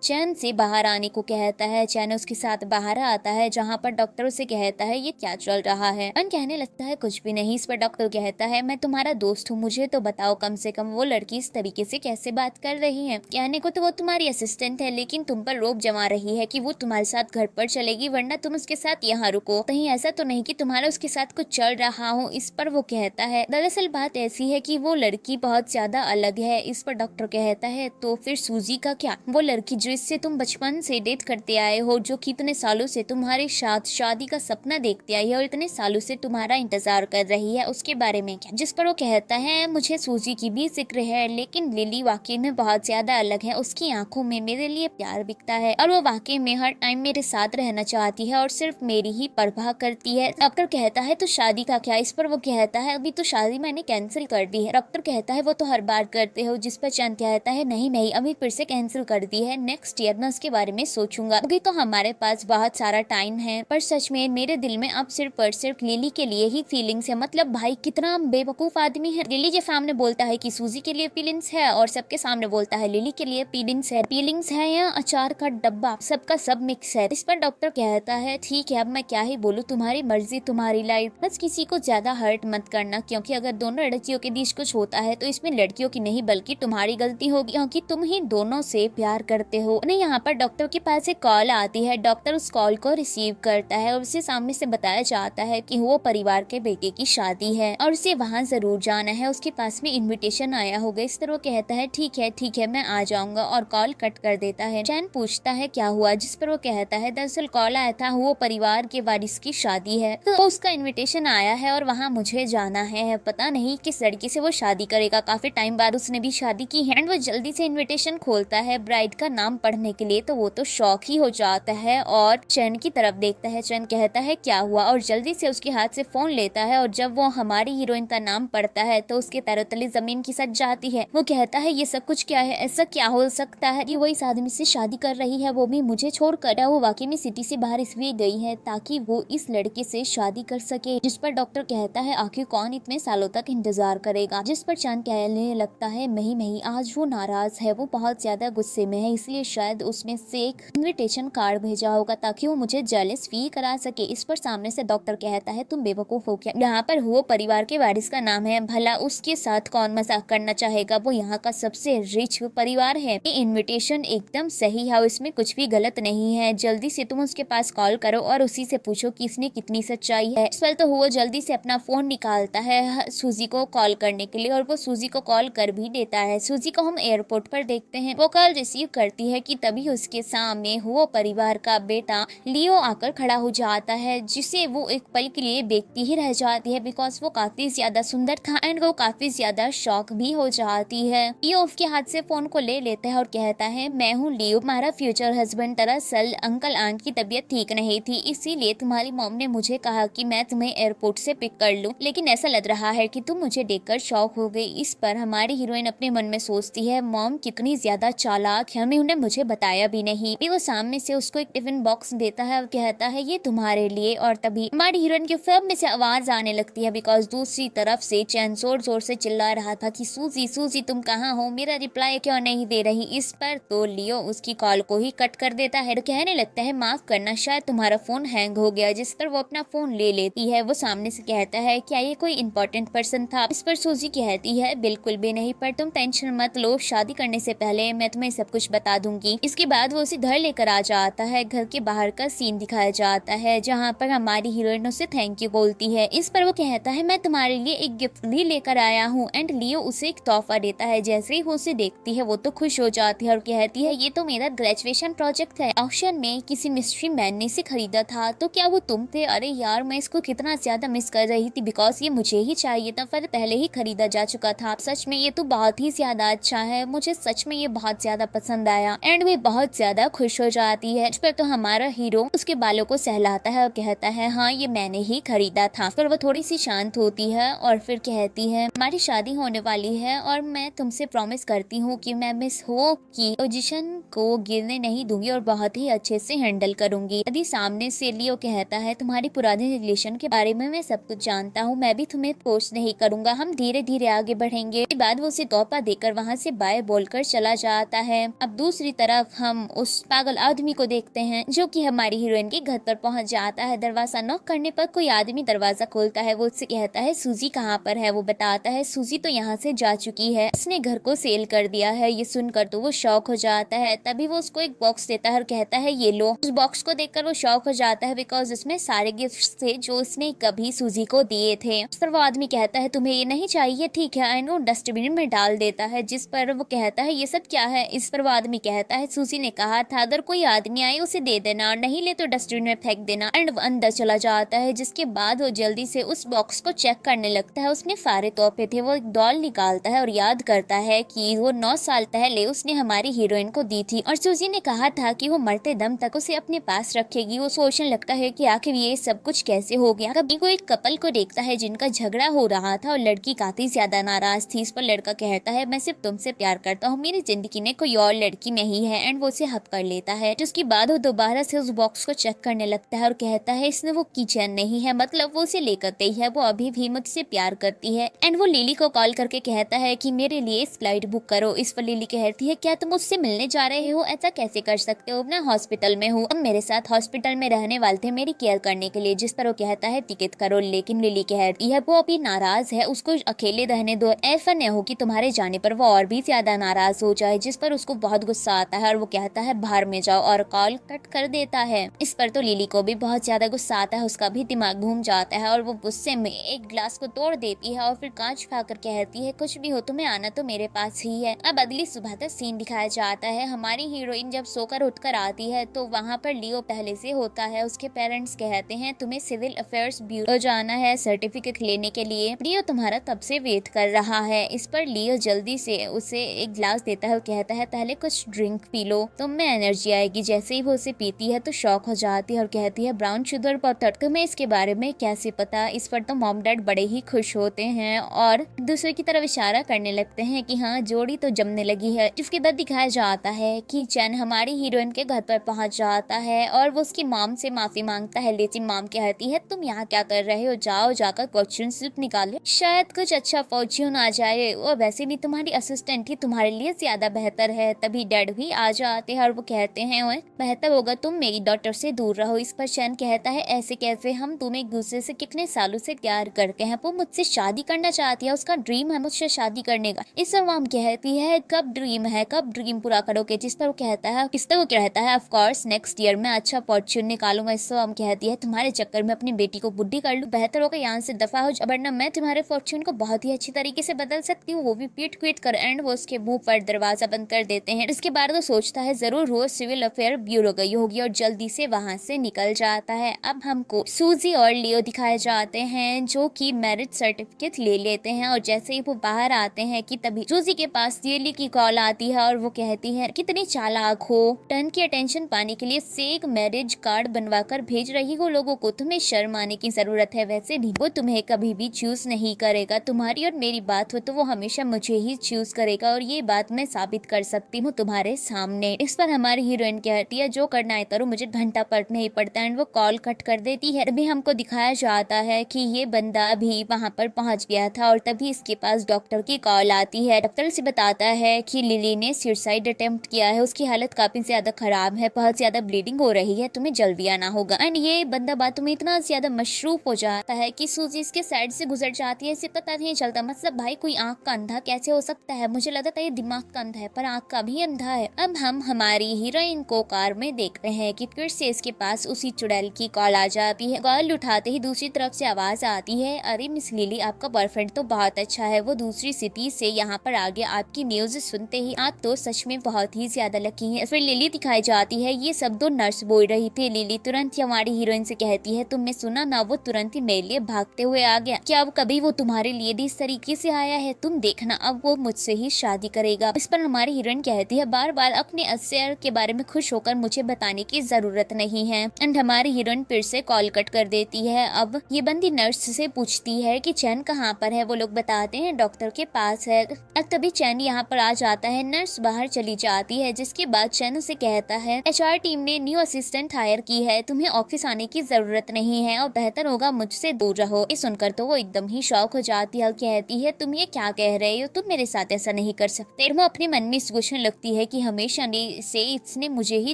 चैन से बाहर आने को कहता है। चैन उसके साथ बाहर आता है जहाँ पर डॉक्टर उसे कहता है ये क्या चल रहा है। अन कहने लगता है कुछ भी नहीं। इस पर डॉक्टर कहता है मैं तुम्हारा दोस्त हूँ, मुझे तो बताओ कम से कम वो लड़की इस तरीके से कैसे बात कर रही है। कहने को तो वो तुम्हारी असिस्टेंट है लेकिन तुम पर रोब जमा रही है कि वो तुम्हारे साथ घर पर चलेगी वरना तुम उसके साथ यहाँ रुको, कहीं ऐसा तो नहीं कि तुम्हारा उसके साथ कुछ चल रहा हो। इस पर वो कहता है दरअसल बात ऐसी है कि वो लड़की बहुत ज्यादा अलग है। इस पर डॉक्टर कहता है तो फिर सूजी का क्या, वो लड़की जिससे तुम बचपन से डेट करते आए हो, जो कि इतने सालों से तुम्हारे साथ शादी का सपना देखते आई है और इतने सालों से तुम्हारा इंतजार कर रही है, उसके बारे में क्या। जिस पर वो कहता है मुझे सूजी की भी जिक्र है लेकिन लिली वाकई में बहुत ज्यादा अलग है, उसकी आंखों में मेरे लिए प्यार बिकता है और वो वाकई में हर टाइम मेरे साथ रहना चाहती है और सिर्फ मेरी ही परवाह करती है। डॉक्टर कहता है तो शादी का क्या। इस पर वो कहता है अभी तो शादी मैंने कैंसिल कर दी है। डॉक्टर कहता है वो तो हर बार करते हो। जिस पर चंद कहता है नहीं नहीं अभी फिर से कैंसिल कर दी है, नेक्स्ट ईयर मैं उसके बारे में सोचूंगा, अभी तो हमारे पास बहुत सारा टाइम है। पर सच में मेरे दिल में अब सिर्फ और सिर्फ लिली के लिए ही फीलिंग्स है। मतलब भाई कितना बेवकूफ आदमी है। लिली के सामने बोलता है कि सूजी के लिए फीलिंग्स है और सबके सामने बोलता है लिली के लिए फीलिंग्स है या अचार का डब्बा, सबका सब मिक्स है। इस पर डॉक्टर कहता है ठीक है अब मैं क्या ही बोलूं, तुम्हारी मर्जी तुम्हारी लाइफ, बस किसी को ज्यादा हर्ट मत करना क्योंकि अगर दोनों लड़कियों के बीच कुछ होता है तो इसमें लड़कियों की नहीं बल्कि तुम्हारी गलती होगी क्योंकि तुम ही दोनों से प्यार करते हो। हो। उन्हें यहाँ पर डॉक्टर के पास एक कॉल आती है। डॉक्टर उस कॉल को रिसीव करता है और उसे सामने से बताया जाता है कि वो परिवार के बेटे की शादी है और उसे वहाँ जरूर जाना है। उसके पास में इन्विटेशन आया होगा। इस तरह वो कहता है ठीक है मैं आ जाऊंगा और कॉल कट कर देता है। चैन पूछता है क्या हुआ, जिस पर वो कहता है दरअसल कॉल आया था, वो परिवार के वारिस की शादी है तो उसका इन्विटेशन आया है और वहाँ मुझे जाना है। पता नहीं किस लड़की से वो शादी करेगा, काफी टाइम बाद उसने भी शादी की है। एंड वो जल्दी से इन्विटेशन खोलता है ब्राइड का नाम पढ़ने के लिए, तो वो तो शॉक ही हो जाता है और चैन की तरफ देखता है। चैन कहता है क्या हुआ और जल्दी से उसके हाथ से फोन लेता है और जब वो हमारी हीरोइन का नाम पढ़ता है तो उसके पैरों तले जमीन खिसक जाती है। वो कहता है ये सब कुछ क्या है, ऐसा क्या हो सकता है, ये वो इस आदमी से शादी कर रही है, वो भी मुझे छोड़कर। वो वाकई में सिटी से बाहर इसलिए गई है ताकि वो इस लड़के से शादी कर सके। जिस पर डॉक्टर कहता है आखिर कौन इतने सालों तक इंतजार करेगा। जिस पर चांद कहने लगता है नहीं आज वो नाराज है, वो बहुत ज्यादा गुस्से में है, इसलिए शायद उसने से एक इन्विटेशन कार्ड भेजा होगा ताकि वो मुझे जेलस फील करा सके। इस पर सामने से डॉक्टर कहता है तुम बेवकूफ हो क्या, यहाँ पर वो परिवार के वारिस का नाम है, भला उसके साथ कौन मजाक करना चाहेगा, वो यहाँ का सबसे रिच परिवार है। ये इन्विटेशन एकदम सही है, इसमें कुछ भी गलत नहीं है। जल्दी से तुम उसके पास कॉल करो और उसी से पूछो कि इसने कितनी सच्चाई है। इस पर तो वो जल्दी से अपना फोन निकालता है सूजी को कॉल करने के लिए और वो सूजी को कॉल कर भी देता है। सूजी को हम एयरपोर्ट पर देखते हैं, वो कॉल रिसीव करती है कि तभी उसके सामने वो परिवार का बेटा लियो आकर खड़ा हो जाता है, जिसे वो एक पल के लिए देखती ही रह जाती है बिकॉज वो काफी ज्यादा सुंदर था एंड वो काफी ज्यादा शॉक भी हो जाती है। लियो उसके हाथ से फोन को ले लेता है और कहता है मैं हूँ लियो, तुम्हारा फ्यूचर हस्बैंड। दरअसल अंकल आंट की तबीयत ठीक नहीं थी, इसीलिए तुम्हारी मॉम ने मुझे कहा कि मैं तुम्हें एयरपोर्ट से पिक कर लूं, लेकिन ऐसा लग रहा है कि तुम मुझे देखकर शॉक हो गई। इस पर हमारी हीरोइन अपने मन में सोचती है मॉम कितनी ज्यादा चालाक है, उन्हें मुझे बताया भी नहीं। वो सामने से उसको एक टिफिन बॉक्स देता है और कहता है ये तुम्हारे लिए। और तभी हमारी हीरोइन के फिल्म में से आवाज आने लगती है बिकॉज दूसरी तरफ से चैन जोर जोर से चिल्ला रहा था कि सूजी सूजी तुम कहाँ हो, मेरा रिप्लाई क्यों नहीं दे रही। इस पर तो लियो उसकी कॉल को ही कट कर देता है, कहने लगता है माफ करना शायद तुम्हारा फोन हैंग हो गया। जिस पर वो अपना फोन ले लेती है। वो सामने से कहता है क्या ये कोई इंपॉर्टेंट पर्सन था। इस पर सूजी कहती है बिल्कुल भी नहीं, पर तुम टेंशन मत लो, शादी करने से पहले मैं तुम्हें सब कुछ बता दूंगी। इसके बाद वो उसे घर लेकर आ जाता है। घर के बाहर का सीन दिखाया जाता है जहाँ पर हमारी हीरोइन उसे थैंक यू बोलती है। इस पर वो कहता है मैं तुम्हारे लिए एक गिफ्ट भी लेकर आया हूँ एंड लियो उसे एक तोहफा देता है। जैसे ही वो उसे देखती है वो तो खुश हो जाती है और कहती है ये तो मेरा ग्रेजुएशन प्रोजेक्ट है, ऑक्शन में किसी मिस्ट्री मैन ने इसे खरीदा था, तो क्या वो तुम थे। अरे यार मैं इसको कितना ज्यादा मिस कर रही थी बिकॉज ये मुझे ही चाहिए था, पर पहले ही खरीदा जा चुका था। सच में ये तो बहुत ही ज्यादा अच्छा है, मुझे सच में ये बहुत ज्यादा पसंद आया। एंड वे बहुत ज्यादा खुश हो जाती है। इस पर तो हमारा हीरो उसके बालों को सहलाता है और कहता है हाँ ये मैंने ही खरीदा था। फिर वो थोड़ी सी शांत होती है और फिर कहती है हमारी शादी होने वाली है और मैं तुमसे प्रॉमिस करती हूँ कि मैं मिस हो की पोजीशन को गिरने नहीं दूंगी और बहुत ही अच्छे से हैंडल करूंगी। यदि सामने से लियो कहता है तुम्हारी पुरानी रिलेशन के बारे में मैं सब कुछ जानता हूँ, मैं भी तुम्हें फोर्स नहीं करूंगा, हम धीरे धीरे आगे बढ़ेंगे। इसके बाद वो उसे तोहफा देकर वहाँ से बाय बोलकर चला जाता है। अब दूसरी तरफ हम उस पागल आदमी को देखते हैं जो कि हमारी हीरोइन के घर पर पहुंच जाता है। दरवाजा नॉक करने पर कोई आदमी दरवाजा खोलता है। वो उससे कहता है सूजी कहाँ पर है। वो बताता है सूजी तो यहाँ से जा चुकी है, उसने घर को सेल कर दिया है। ये सुनकर तो वो शॉक हो जाता है। तभी वो उसको एक बॉक्स देता है और कहता है ये लो। उस बॉक्स को देखकर वो शॉक हो जाता है बिकॉज उसमें सारे गिफ्ट्स थे जो उसने कभी सूजी को दिए थे। उस पर वो आदमी कहता है तुम्हें ये नहीं चाहिए, ठीक है, एंड वो डस्टबिन में डाल देता है। जिस पर वो कहता है ये सब क्या है। इस पर वो आदमी कहता है सूजी ने कहा था अगर कोई आदमी आए उसे दे देना और नहीं ले तो डस्टबिन में फेंक देना। एंड वो अंदर चला जाता है। जिसके बाद वो जल्दी से उस बॉक्स को चेक करने लगता है। उसमें सारे तोहफे थे। वो एक डॉल निकालता है और याद करता है कि वो 9 साल पहले उसने हमारी हीरोइन को दी थी और सूजी ने कहा था कि वो मरते दम तक उसे अपने पास रखेगी। वो सोचने लगता है कि आखिर ये सब कुछ कैसे हो गया। कभी वो एक कपल को देखता है जिनका झगड़ा हो रहा था और लड़की काफी ज्यादा नाराज थी। इस पर लड़का कहता है मैं सिर्फ तुमसे प्यार करता हूँ, मेरी जिंदगी में कोई और लड़की नहीं है। एंड वो उसे हक कर लेता है। जिसके बाद वो दोबारा से उस बॉक्स को चेक करने लगता है और कहता है इसमें वो किचन नहीं है, मतलब वो उसे लेकर गई है, वो अभी भी मुझसे प्यार करती है। एंड वो लिली को कॉल करके कहता है कि मेरे लिए फ्लाइट बुक करो। इस पर लिली कहती है क्या तुम मुझसे मिलने जा रहे हो, ऐसा कैसे कर सकते हो, मैं हॉस्पिटल में हूँ, तुम मेरे साथ हॉस्पिटल में रहने वाले थे मेरी केयर करने के लिए। जिस पर वो कहता है टिकट करो। लेकिन लिली कहती है वो अभी नाराज है, उसको अकेले रहने दो, ऐसा न हो कि तुम्हारे जाने पर वो और भी ज्यादा नाराज हो जाए। जिस पर उसको बहुत गुस्सा जाता है और वो कहता है बाहर में जाओ और कॉल कट कर देता है। इस पर तो लिली को भी बहुत ज्यादा गुस्सा आता है, उसका भी दिमाग घूम जाता है और वो गुस्से में एक ग्लास को तोड़ देती है और फिर कांच फाकर कहती है कुछ भी हो तुम्हें आना तो मेरे पास ही है। अब अगली सुबह का सीन दिखाया जाता है। हमारी हीरोइन जब सोकर उठकर आती है तो वहाँ पर लियो पहले से होता है। उसके पेरेंट्स कहते हैं तुम्हें सिविल अफेयर्स ब्यूरो जाना है सर्टिफिकेट लेने के लिए, लियो तुम्हारा तब से वेट कर रहा है। इस पर लियो जल्दी से उसे एक ग्लास देता है और कहता है पहले कुछ ड्रिंक पी लो, तुम में एनर्जी आएगी। जैसे ही वो उसे पीती है तो शॉक हो जाती है और कहती है ब्राउन शुगर पाउडर, तुम्हें इसके बारे में कैसे पता। इस पर तो मॉम डैड बड़े ही खुश होते हैं और दूसरे की तरफ इशारा करने लगते हैं कि हाँ जोड़ी तो जमने लगी है। जिसके बाद दिखाया जाता है कि चैन हमारी हीरोइन के घर पर पहुंच जाता है और वो उसकी मॉम से माफी मांगता है, लेकिन मॉम कहती है तुम यहाँ क्या कर रहे हो, जाओ जाकर फॉर्च्यून स्लिप निकालो, शायद कुछ अच्छा फॉर्च्यून आ जाए, वो वैसे भी तुम्हारी असिस्टेंट ही तुम्हारे लिए ज्यादा बेहतर है। तभी डैड भी आ जाते हैं और वो कहते हैं ओए बेहतर होगा तुम मेरी डॉटर से दूर रहो। इस पर चैन कहता है ऐसे कैसे, हम तुम्हें एक दूसरे से कितने सालों से प्यार करते हैं, वो मुझसे शादी करना चाहती है, उसका ड्रीम है मुझसे शादी करने का। इस पर मॉम कहती है कब ड्रीम है, कब ड्रीम पूरा करोगे। जिस पर वो कहता है ऑफ कोर्स नेक्स्ट ईयर में अच्छा फॉर्च्यून निकालूंगा। इस पर मॉम कहती है तुम्हारे चक्कर में अपनी बेटी को बुद्धि कर लूं, बेहतर होगा यहाँ से दफा हो, वरना मैं तुम्हारे फॉर्च्यून को बहुत ही अच्छी तरीके से बदल सकती हूँ, वो भी पीट क्विट कर। एंड वो उसके मुंह पर दरवाजा बंद कर देते हैं। इसके बाद वो सोचता है जरूर रोज सिविल अफेयर ब्यूरो गई होगी और जल्दी से वहाँ से निकल जाता है। अब हमको सूजी और लियो दिखाए जाते हैं जो कि मैरिज सर्टिफिकेट ले लेते हैं और जैसे ही वो बाहर आते हैं कि तभी सूजी के पास लिली की कॉल आती है और वो कहती है कितनी चालाक हो, टन की अटेंशन पाने के लिए फेक मैरिज कार्ड बनवा कर भेज रही हो लोगों को, तुम्हें शर्म आने की जरूरत है। वैसे भी वो तुम्हें कभी भी चूज नहीं करेगा, तुम्हारी और मेरी बात हो तो वो हमेशा मुझे ही चूज करेगा और ये बात मैं साबित कर सकती हूँ तुम्हारे सामने। इस पर हमारी हीरोइन कहती है जो करना है करो, मुझे घंटा पढ़ नहीं पड़ता। एंड वो कॉल कट कर देती है। अभी हमको दिखाया जाता है कि ये बंदा अभी वहाँ पर पहुँच गया था और तभी इसके पास डॉक्टर की कॉल आती है। डॉक्टर से बताता है कि लिली ने सुसाइड अटेम्प्ट किया है, उसकी हालत काफी ज्यादा खराब है, बहुत ज्यादा ब्लीडिंग हो रही है, तुम्हें जल्दी आना होगा। एंड ये बंदा बातों में इतना ज्यादा मशरूफ हो जाता है कि सूजी इसके साइड से गुजर जाती है, इसे पता नहीं चलता। मतलब भाई कोई आंख का अंधा कैसे हो सकता है, मुझे लगता था ये दिमाग का अंधा है पर आंख का भी अंधा है। अब हम हमारी हीरोइन को कार में देखते हैं कि फिर से इसके पास उसी चुड़ैल की कॉल आ जाती है। कॉल उठाते ही दूसरी तरफ से आवाज आती है अरे मिस लिली आपका बॉयफ्रेंड तो बहुत अच्छा है, वो दूसरी सिटी से यहाँ पर आ गया, आपकी न्यूज सुनते ही आप तो सच में बहुत ही ज्यादा लकी हैं। फिर लिली दिखाई जाती है, ये सब दो नर्स बोल रही थी। लिली तुरंत ही हमारी हीरोइन से कहती है तुमने सुना ना, वो तुरंत ही मेरे लिए भागते हुए आ गया, क्या अब कभी वो तुम्हारे लिए भी इस तरीके से आया है, तुम देखना अब वो मुझसे ही शादी करेगा। इस पर हमारी हीरोइन कहती है बार बार अपने अफेयर के बारे में खुश होकर मुझे बताने की जरूरत नहीं है। एंड हमारी हीरोइन फिर से कॉल कट कर देती है। अब ये बंदी नर्स से पूछती है कि चैन कहाँ पर है, वो लोग बताते हैं डॉक्टर के पास है। अब तभी चैन यहाँ पर आ जाता है, नर्स बाहर चली जाती है, जिसके बाद चैन उसे कहता है HR टीम ने न्यू असिस्टेंट हायर की है, तुम्हें ऑफिस आने की जरूरत नहीं है और बेहतर होगा मुझसे दूर रहो। ये सुनकर तो वो एकदम ही शॉक हो जाती है, कहती है तुम ये क्या कह रहे हो, तुम मेरे साथ ऐसा नहीं कर सकते। वो अपने मन में सोचने लगती है कि हमेशा से इसने मुझे ही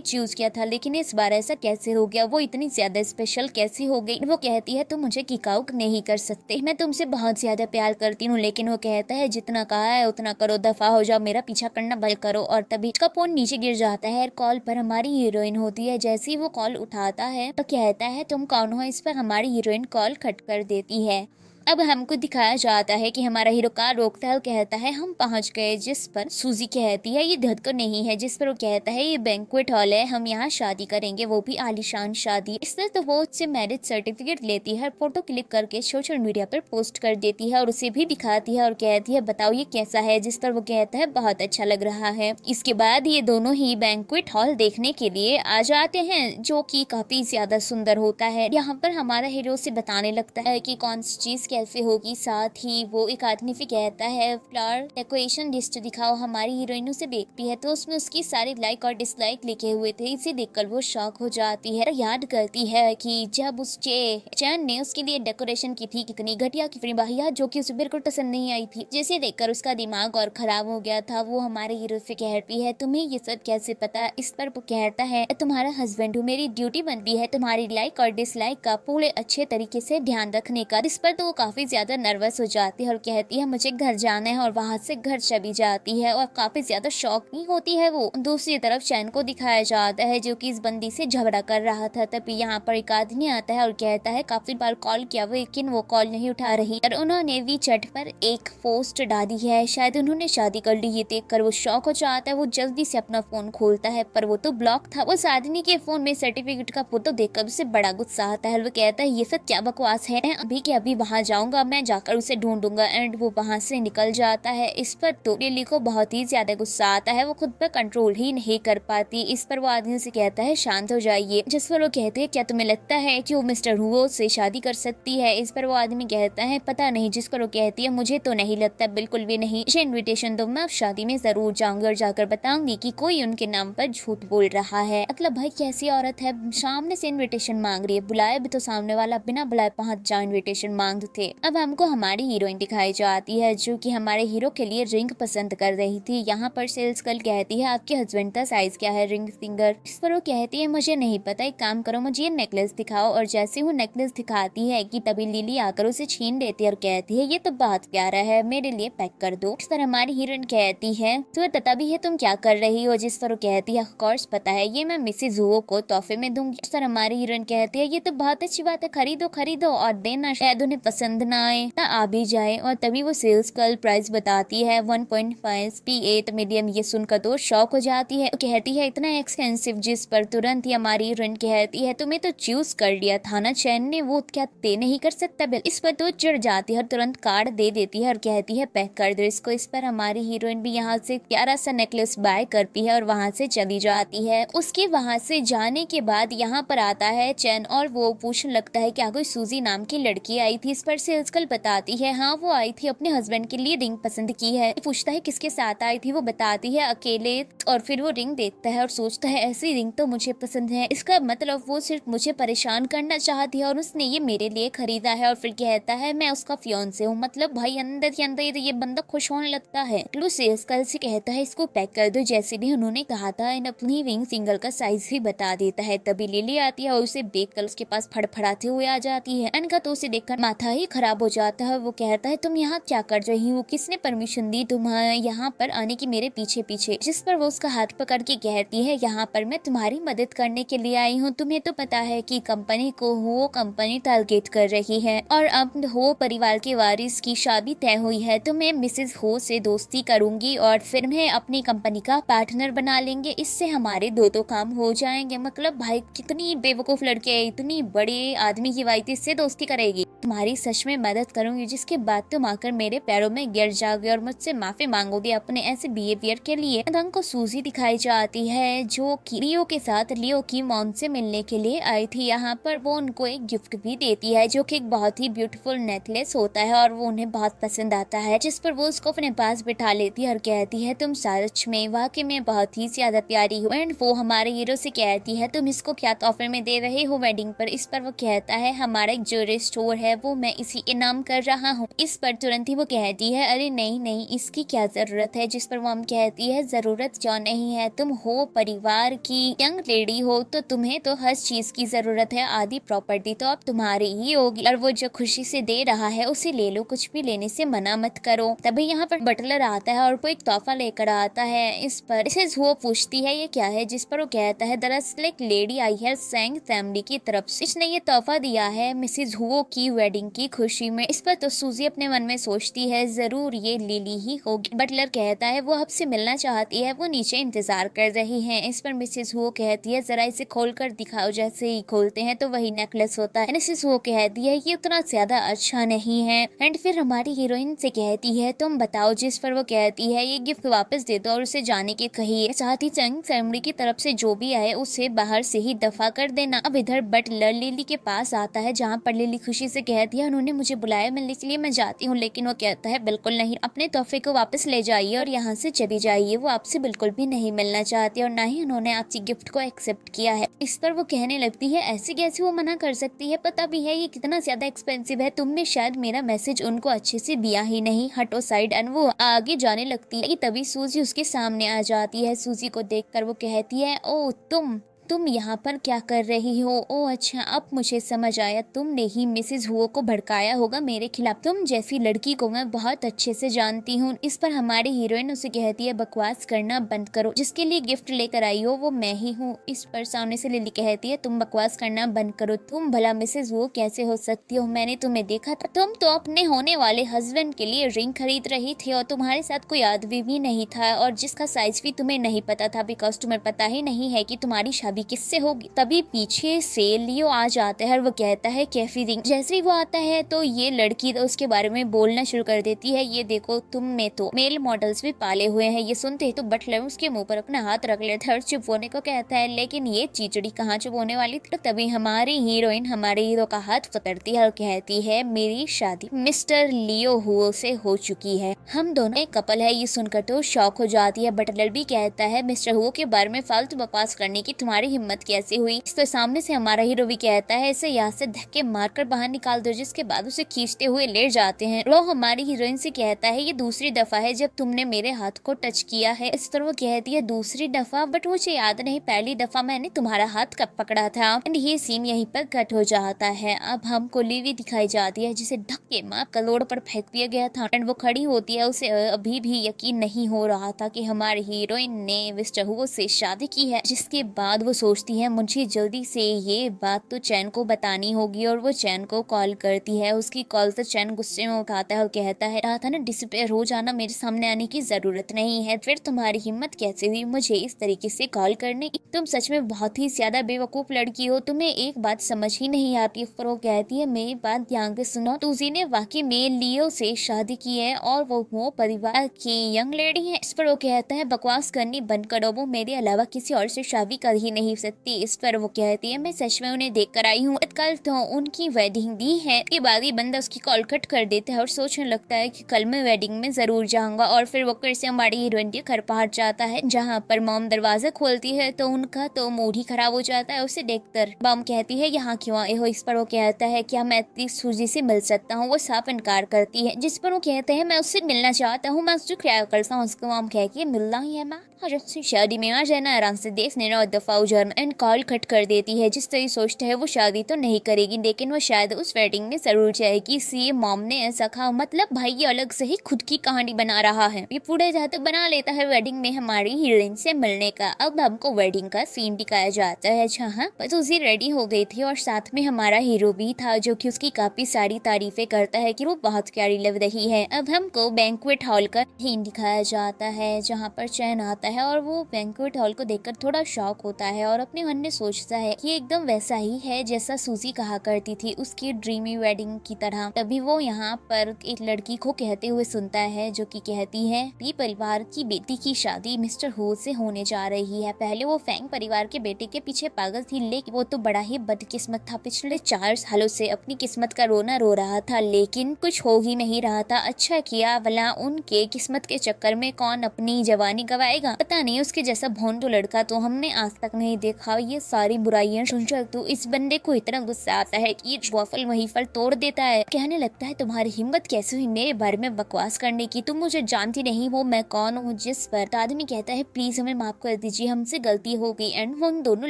चूज किया था, लेकिन इस बार ऐसा कैसे हो गया, वो इतनी ज्यादा स्पेशल कैसी हो गई। वो कहती है तुम मुझे किक आउट नहीं कर सकते, मैं तुमसे बहुत ज्यादा प्यार करती हूँ। लेकिन वो कहता है जितना कहा है उतना करो, दफा हो जाओ, मेरा पीछा करना बंद करो। और तभी उसका फोन नीचे गिर जाता है। कॉल पर हमारी हीरोइन होती है, जैसे ही वो कॉल उठाता है तो कहता है तुम कौन हो। इस पर हमारी हीरोइन कॉल कट कर देती है। अब हमको दिखाया जाता है कि हमारा हीरो कार रोकता है, कहता है हम पहुंच गए। जिस पर सूजी कहती है ये धड़कन नहीं है। जिस पर वो कहता है ये बैंक्वेट हॉल है, हम यहाँ शादी करेंगे, वो भी आलीशान शादी। इसलिए तो वो उससे मैरिज सर्टिफिकेट लेती है, फोटो क्लिक करके सोशल मीडिया पर पोस्ट कर देती है और उसे भी दिखाती है और कहती है बताओ ये कैसा है। जिस पर वो कहता है बहुत अच्छा लग रहा है। इसके बाद ये दोनों ही बैंक्वेट हॉल देखने के लिए आ जाते हैं, जो कि काफी ज्यादा सुंदर होता है। यहाँ पर हमारा हीरो से बताने लगता है कि कौन सी चीज कैसे होगी। साथ ही वो एक आदमी से कहता है फ्लावर डेकोरेशन लिस्ट दिखाओ। हमारी हीरोइन उसे देखती है तो उसमें उसकी सारे लाइक और डिसलाइक लिखे हुए थे। इसे देखकर वो शॉक हो जाती है, याद करती है कि जब उसके चैन ने उसके लिए डेकोरेशन की थी, कितनी घटिया कितनी वाहियात, जो कि उसे बिल्कुल पसंद नहीं आई थी, जिसे देखकर उसका दिमाग और खराब हो गया था। वो हमारे हीरो से कहती है तुम्हें ये सब कैसे पता। इस पर वो कहता है तुम्हारा हस्बैंड हूँ, मेरी ड्यूटी बनती है तुम्हारी लाइक और डिसलाइक का पूरे अच्छे तरीके से ध्यान रखने का। इस पर तो वो काफी ज्यादा नर्वस हो जाती है और कहती है मुझे घर जाना है और वहाँ से घर चली जाती है और काफी ज्यादा शॉकिंग होती है वो। दूसरी तरफ चैन को दिखाया जाता है जो कि इस बंदी से झगड़ा कर रहा था। तभी यहाँ पर एक आदमी आता है और कहता है काफी बार कॉल किया लेकिन वो कॉल नहीं उठा रही और उन्होंने वीचैट पर एक पोस्ट डाली है, शायद उन्होंने शादी कर ली। ये देखकर वो शॉक हो जाता है। वो जल्दी से अपना फोन खोलता है पर वो तो ब्लॉक था। उस आदमी के फोन में सर्टिफिकेट का फोटो देखकर उसे बड़ा गुस्सा आता है। वो कहता है ये सब क्या बकवास है, मैं अभी के अभी वहाँ जाऊंगा, मैं जाकर उसे ढूंढूंगा। एंड वो वहाँ से निकल जाता है। इस पर तो लिली को बहुत ही ज्यादा गुस्सा आता है, वो खुद पर कंट्रोल ही नहीं कर पाती। इस पर वो आदमी से कहता है शांत हो जाइए। जिस पर वो कहते हैं क्या तुम्हें लगता है कि वो मिस्टर हुओ से शादी कर सकती है? इस पर वो आदमी कहता है पता नहीं। जिस पर वो कहती है मुझे तो नहीं लगता, बिल्कुल भी नहीं। मुझे इन्विटेशन दो, मैं उस शादी में जरूर जाऊंगी और जाकर बताऊंगी कि कोई उनके नाम पर झूठ बोल रहा है। मतलब भाई कैसी औरत है, सामने से इन्विटेशन मांग रही है, बुलाए भी तो सामने वाला बिना बुलाए पहुंच जा इन्विटेशन मांगते थे। अब हमको हमारी हीरोइन दिखाई जाती है जो कि हमारे हीरो के लिए रिंग पसंद कर रही थी। यहाँ पर सेल्स गर्ल कहती है आपके हस्बैंड का साइज क्या है रिंग फिंगर? इस पर वो कहती है मुझे नहीं पता, एक काम करो मुझे ये नेकलेस दिखाओ। और जैसे वो नेकलेस दिखाती है कि तभी लिली आकर उसे छीन लेती है और कहती है ये तो बहुत प्यारा है, मेरे लिए पैक कर दो। इस पर हमारी हीरोइन कहती है तुम्हें पता भी है तुम क्या कर रही हो? जिस पर वो कहती है ऑफ कोर्स पता है, ये मैं मिसेज हुओ को तोहफे में दूंगी। इस पर हमारी हीरोइन कहती है ये तो बहुत अच्छी बात है, खरीदो खरीदो और देना, शायद उन्हें पसंद ना आए ना आ भी जाए। और तभी वो सेल्स गर्ल प्राइस बताती है 1.58 मिलियन। ये सुनकर तो शॉक हो जाती है, कहती है इतना एक्सपेंसिव। जिस पर तुरंत ही हमारी हीरोइन कहती है तुम्हें तो चूज कर लिया था ना चैन ने, वो क्या ते नहीं कर सकता बिल? इस पर तो चिढ़ जाती है और तुरंत कार्ड दे देती है और कहती है पैक कर दो इसको। इस पर हमारी हीरोइन भी यहाँ से प्यारा सा नेकलेस बाय करती है और वहाँ से चली जाती है। उसके वहाँ से जाने के बाद यहाँ पर आता है चैन और वो पूछने लगता है क्या कोई सूजी नाम की लड़की आई थी? इस पर सेल्स गर्ल बताती है हाँ वो आई थी, अपने हस्बैंड के लिए रिंग पसंद की है। पूछता है किसके साथ आई थी? वो बताती है अकेले। और फिर वो रिंग देखता है और सोचता है ऐसी रिंग तो मुझे पसंद है, इसका मतलब वो सिर्फ मुझे परेशान करना चाहती है और उसने ये मेरे लिए खरीदा है। और फिर कहता है मैं उसका फियांसे हूँ। मतलब भाई अंदर ही अंदर ये बंदा खुश होने लगता है। क्लू सेल्स गर्ल से कहता है इसको पैक कर दो जैसे भी उन्होंने कहा था। इन अपनी रिंग फिंगर का साइज भी बता देता है। तभी लिली आती है और उसे देखकर उसके पास फड़फड़ाते हुए आ जाती है। अनका तो उसे देखकर माथा ही खराब हो जाता है। वो कहता है तुम यहाँ क्या कर रही हो, किसने परमिशन दी तुम्हें यहाँ पर आने की मेरे पीछे पीछे? जिस पर वो उसका हाथ पकड़ के कहती है यहाँ पर मैं तुम्हारी मदद करने के लिए आई हूँ। तुम्हें तो पता है कि कंपनी को वो कंपनी टारगेट कर रही है और अब हो परिवार के वारिस की शादी तय हुई है, तो मैं मिसेज हो से दोस्ती करूंगी और फिर मैं अपनी कंपनी का पार्टनर बना लेंगे। इससे हमारे दो काम हो जाएंगे। मतलब भाई कितनी बेवकूफ लड़की है, इतनी बड़े आदमी की वाइफ इससे दोस्ती करेगी? तुम्हारी सच में मदद करूंगी जिसके बाद तुम आकर मेरे पैरों में गिर जाओगे और मुझसे माफी मांगोगे अपने ऐसे बिहेवियर के लिए। रंग को सूजी दिखाई जाती है जो कि लियो के साथ लियो की मॉम से मिलने के लिए आई थी। यहाँ पर वो उनको एक गिफ्ट भी देती है जो कि एक बहुत ही ब्यूटीफुल नेकलेस होता है और वो उन्हें बहुत पसंद आता है। जिस पर वो उसको अपने पास बिठा लेती है और कहती है तुम सच में वाकई में बहुत ही ज्यादा प्यारी हो। एंड वो हमारे हीरो से कहती है तुम इसको क्या तोहफे में दे रहे हो वेडिंग पर? इस पर वो कहता है हमारा एक ज्वेलरी स्टोर है वो मैं इसी इनाम कर रहा हूँ। इस पर तुरंत ही वो कहती है अरे नहीं नहीं इसकी क्या जरूरत है? जिस पर मॉम कहती है जरूरत क्यों नहीं है, तुम हो परिवार की यंग लेडी हो तो तुम्हें तो हर चीज की जरूरत है, आधी प्रॉपर्टी तो अब तुम्हारी ही होगी और वो जो खुशी से दे रहा है उसे ले लो, कुछ भी लेने से मना मत करो। तभी यहाँ पर बटलर आता है और वो एक तोहफा लेकर आता है। इस पर इसे वो पूछती है ये क्या है? जिस पर वो कहता है दरअसल एक लेडी आई है सैंग फैमिली की तरफ से, इसने ये तोहफा दिया है मिसेज हुओ की वेडिंग की खुशी में। इस पर तो सूजी अपने मन में सोचती है जरूर ये लिली ही होगी। बटलर कहता है वो आपसे मिलना चाहती है, वो नीचे इंतजार कर रही है। इस पर मिसेज हुओ कहती है जरा इसे खोल कर दिखाओ। जैसे ही खोलते हैं तो वही नेकलेस होता है। मिसेज हुओ कहती है ये उतना ज्यादा अच्छा नहीं है। एंड फिर हमारी हीरोइन से कहती है तुम बताओ। जिस पर वो कहती है ये गिफ्ट वापस दे दो और उसे जाने के कहिए, साथ ही चंग फैमिली की तरफ से जो भी आए उसे बाहर से ही दफा कर देना। अब इधर बटलर लिली के पास आता है जहाँ पर लिली खुशी से कहती है उन्होंने मुझे बुलाया मिलने के लिए, मैं जाती हूँ। लेकिन वो कहता है बिल्कुल नहीं, अपने तोहफे को वापस ले जाइए और यहाँ से चली जाइए। वो आपसे बिल्कुल भी नहीं मिलना चाहती और ना ही उन्होंने आपकी गिफ्ट को एक्सेप्ट किया है। इस पर वो कहने लगती है ऐसे कैसे वो मना कर सकती है, पता भी है ये कितना ज्यादा एक्सपेंसिव है, तुमने शायद मेरा मैसेज उनको अच्छे से दिया ही नहीं, हटो साइड। एंड वो आगे जाने लगती है कि तभी सूजी उसके सामने आ जाती है। सूजी को देखकर वो कहती है ओ तुम तुम यहाँ पर क्या कर रही हो? ओ अच्छा, अब मुझे समझ आया, तुमने ही मिसेज हुओ को भड़काया होगा मेरे खिलाफ। तुम जैसी लड़की को मैं बहुत अच्छे से जानती हूँ। इस पर हमारी हीरोइन उसे कहती है बकवास करना बंद करो, जिसके लिए गिफ्ट लेकर आई हो वो मैं ही हूँ। इस पर सामने से लिली कहती है तुम बकवास करना बंद करो, तुम भला मिसेज हुओ कैसे हो सकती हो? मैंने तुम्हें देखा था, तुम तो अपने होने वाले हस्बैंड के लिए रिंग खरीद रही थी और तुम्हारे साथ कोई आदमी भी नहीं था, और जिसका साइज भी तुम्हें नहीं पता था, बिकॉज तुम्हें पता ही नहीं है कि तुम्हारी शादी किससे होगी। तभी पीछे से लियो आ जाता है और वो कहता है कैफी रिंग। जैसे ही वो आता है तो ये लड़की तो उसके बारे में बोलना शुरू कर देती है, ये देखो तुमने तो मेल मॉडल्स भी पाले हुए हैं। ये सुनते ही तो बटलर उसके मुंह पर अपना हाथ रख लेता है और चुप होने को कहता है, लेकिन ये चीचड़ी कहाँ चुप होने वाली थी। तो तभी हमारी हीरोइन हमारे हीरो का हाथ पकड़ती है और कहती है मेरी शादी मिस्टर लियो हुओ से हो चुकी है, हम दोनों एक कपल है। ये सुनकर तो शॉक हो जाती है। बटलर भी कहता है मिस्टर हुओ के बारे में फालतू बकवास करने की तुम्हारी हिम्मत कैसे हुई? तो सामने से हमारा हीरो भी कहता है इसे यहाँ से धक्के मारकर बाहर निकाल दो, जिसके बाद उसे खींचते हुए ले जाते हैं। वो हमारी हीरोइन से कहता है ये दूसरी दफा है जब तुमने मेरे हाथ को टच किया है। इस तरह वो कहती है दूसरी दफा? बट मुझे याद नहीं पहली दफा मैंने तुम्हारा हाथ कब पकड़ा था। एंड ये सीन यहीं पर कट हो जाता है। अब हमको लिली दिखाई जाती है जिसे धक्के मार कलोड़ पर फेंक दिया गया था। एंड वो खड़ी होती है, उसे अभी भी यकीन नहीं हो रहा था कि हमारी हीरोइन ने मिस्टर हुओ से शादी की है। जिसके बाद वो सोचती है मुझे जल्दी से ये बात तो चैन को बतानी होगी, और वो चैन को कॉल करती है। उसकी कॉल से चैन गुस्से में उठाता है और कहता है रहा था ना डिसअपीयर हो जाना, मेरे सामने आने की जरूरत नहीं है। फिर तुम्हारी हिम्मत कैसे हुई मुझे इस तरीके से कॉल करने की? तुम सच में बहुत ही ज्यादा बेवकूफ लड़की हो, तुम्हें एक बात समझ ही नहीं आती। पर वो कहती है मेरी बात ध्यान से सुनो, तुझी ने वाकई में लियो से शादी की है और वो परिवार की यंग लेडी है। इस पर वो कहता है बकवास करनी बंद करो, वो मेरे अलावा किसी और से शादी कर ही नहीं सकती। इस पर वो कहती है मैं सच में उन्हें देख कर आई हूँ, कल तो उनकी वेडिंग भी है। इसके बाद ये बंदा उसकी कॉल कट कर देता है और सोचने लगता है कि कल मैं वेडिंग में जरूर जाऊंगा। और फिर वो फिर से हमारी हीरोइन के घर पहुंच जाता है, जहाँ पर मॉम दरवाजा खोलती है तो उनका तो मूड ही खराब हो जाता है उसे देखकर। मॉम कहती है यहाँ क्यों आए हो? इस पर वो कहता है क्या मैं इतनी सूजी से मिल सकता हूँ? वो साफ इनकार करती है, जिस पर वो कहते हैं मैं उससे मिलना चाहता हूँ, मैं उससे क्या करता हूँ? उसको मॉम कह के मिलना ही है माँ, और उससे शादी में आ जाना, आराम से देख लेना और दफा हो जाना। एंड कॉल कट कर देती है। जिस तरह सोचता है वो शादी तो नहीं करेगी, लेकिन वो शायद उस वेडिंग में जरूर जाएगी। इसलिए मॉम ने ऐसा कहा, मतलब भाई ये अलग से ही खुद की कहानी बना रहा है। ये पूरे जाते बना लेता है वेडिंग में हमारी हीरोइन से मिलने का। अब हमको वेडिंग का सीन दिखाया जाता है जहाँ बस उसी रेडी हो गई थी और साथ में हमारा हीरो भी था, जो कि उसकी काफी सारी तारीफें करता है कि वो बहुत प्यारी लग रही है। अब हमको बैंक्वेट हॉल का सीन दिखाया जाता है, जहाँ पर चैन आता है और वो बैंक्वेट हॉल को देखकर थोड़ा शॉक होता है और अपने मन में सोचता है कि एकदम वैसा ही है जैसा सूजी कहा करती थी, उसकी ड्रीमी वेडिंग की तरह। तभी वो यहाँ पर एक लड़की को कहते हुए सुनता है, जो कि कहती है पी परिवार की बेटी की शादी मिस्टर हो से होने जा रही है। पहले वो फैंग परिवार के बेटे के पीछे पागल थी, लेकिन वो तो बड़ा ही बदकिस्मत था। पिछले 4 सालों से अपनी किस्मत का रोना रो रहा था, लेकिन कुछ हो ही नहीं रहा था। अच्छा किया, भला उनके किस्मत के चक्कर में कौन अपनी जवानी गवाएगा? पता नहीं, उसके जैसा भोंदू लड़का तो हमने आज तक नहीं देखा। ये सारी बुराइयां सुनकर तो इस बंदे को इतना गुस्सा आता है कि वॉफल वहीं पर तोड़ देता है। कहने लगता है तुम्हारी हिम्मत कैसे हुई मेरे बारे में बकवास करने की? तुम मुझे जानती नहीं हो मैं कौन हूँ? जिस पर आदमी कहता है प्लीज हमें माफ कर दीजिए, हमसे गलती हो गई। एंड वो उन दोनों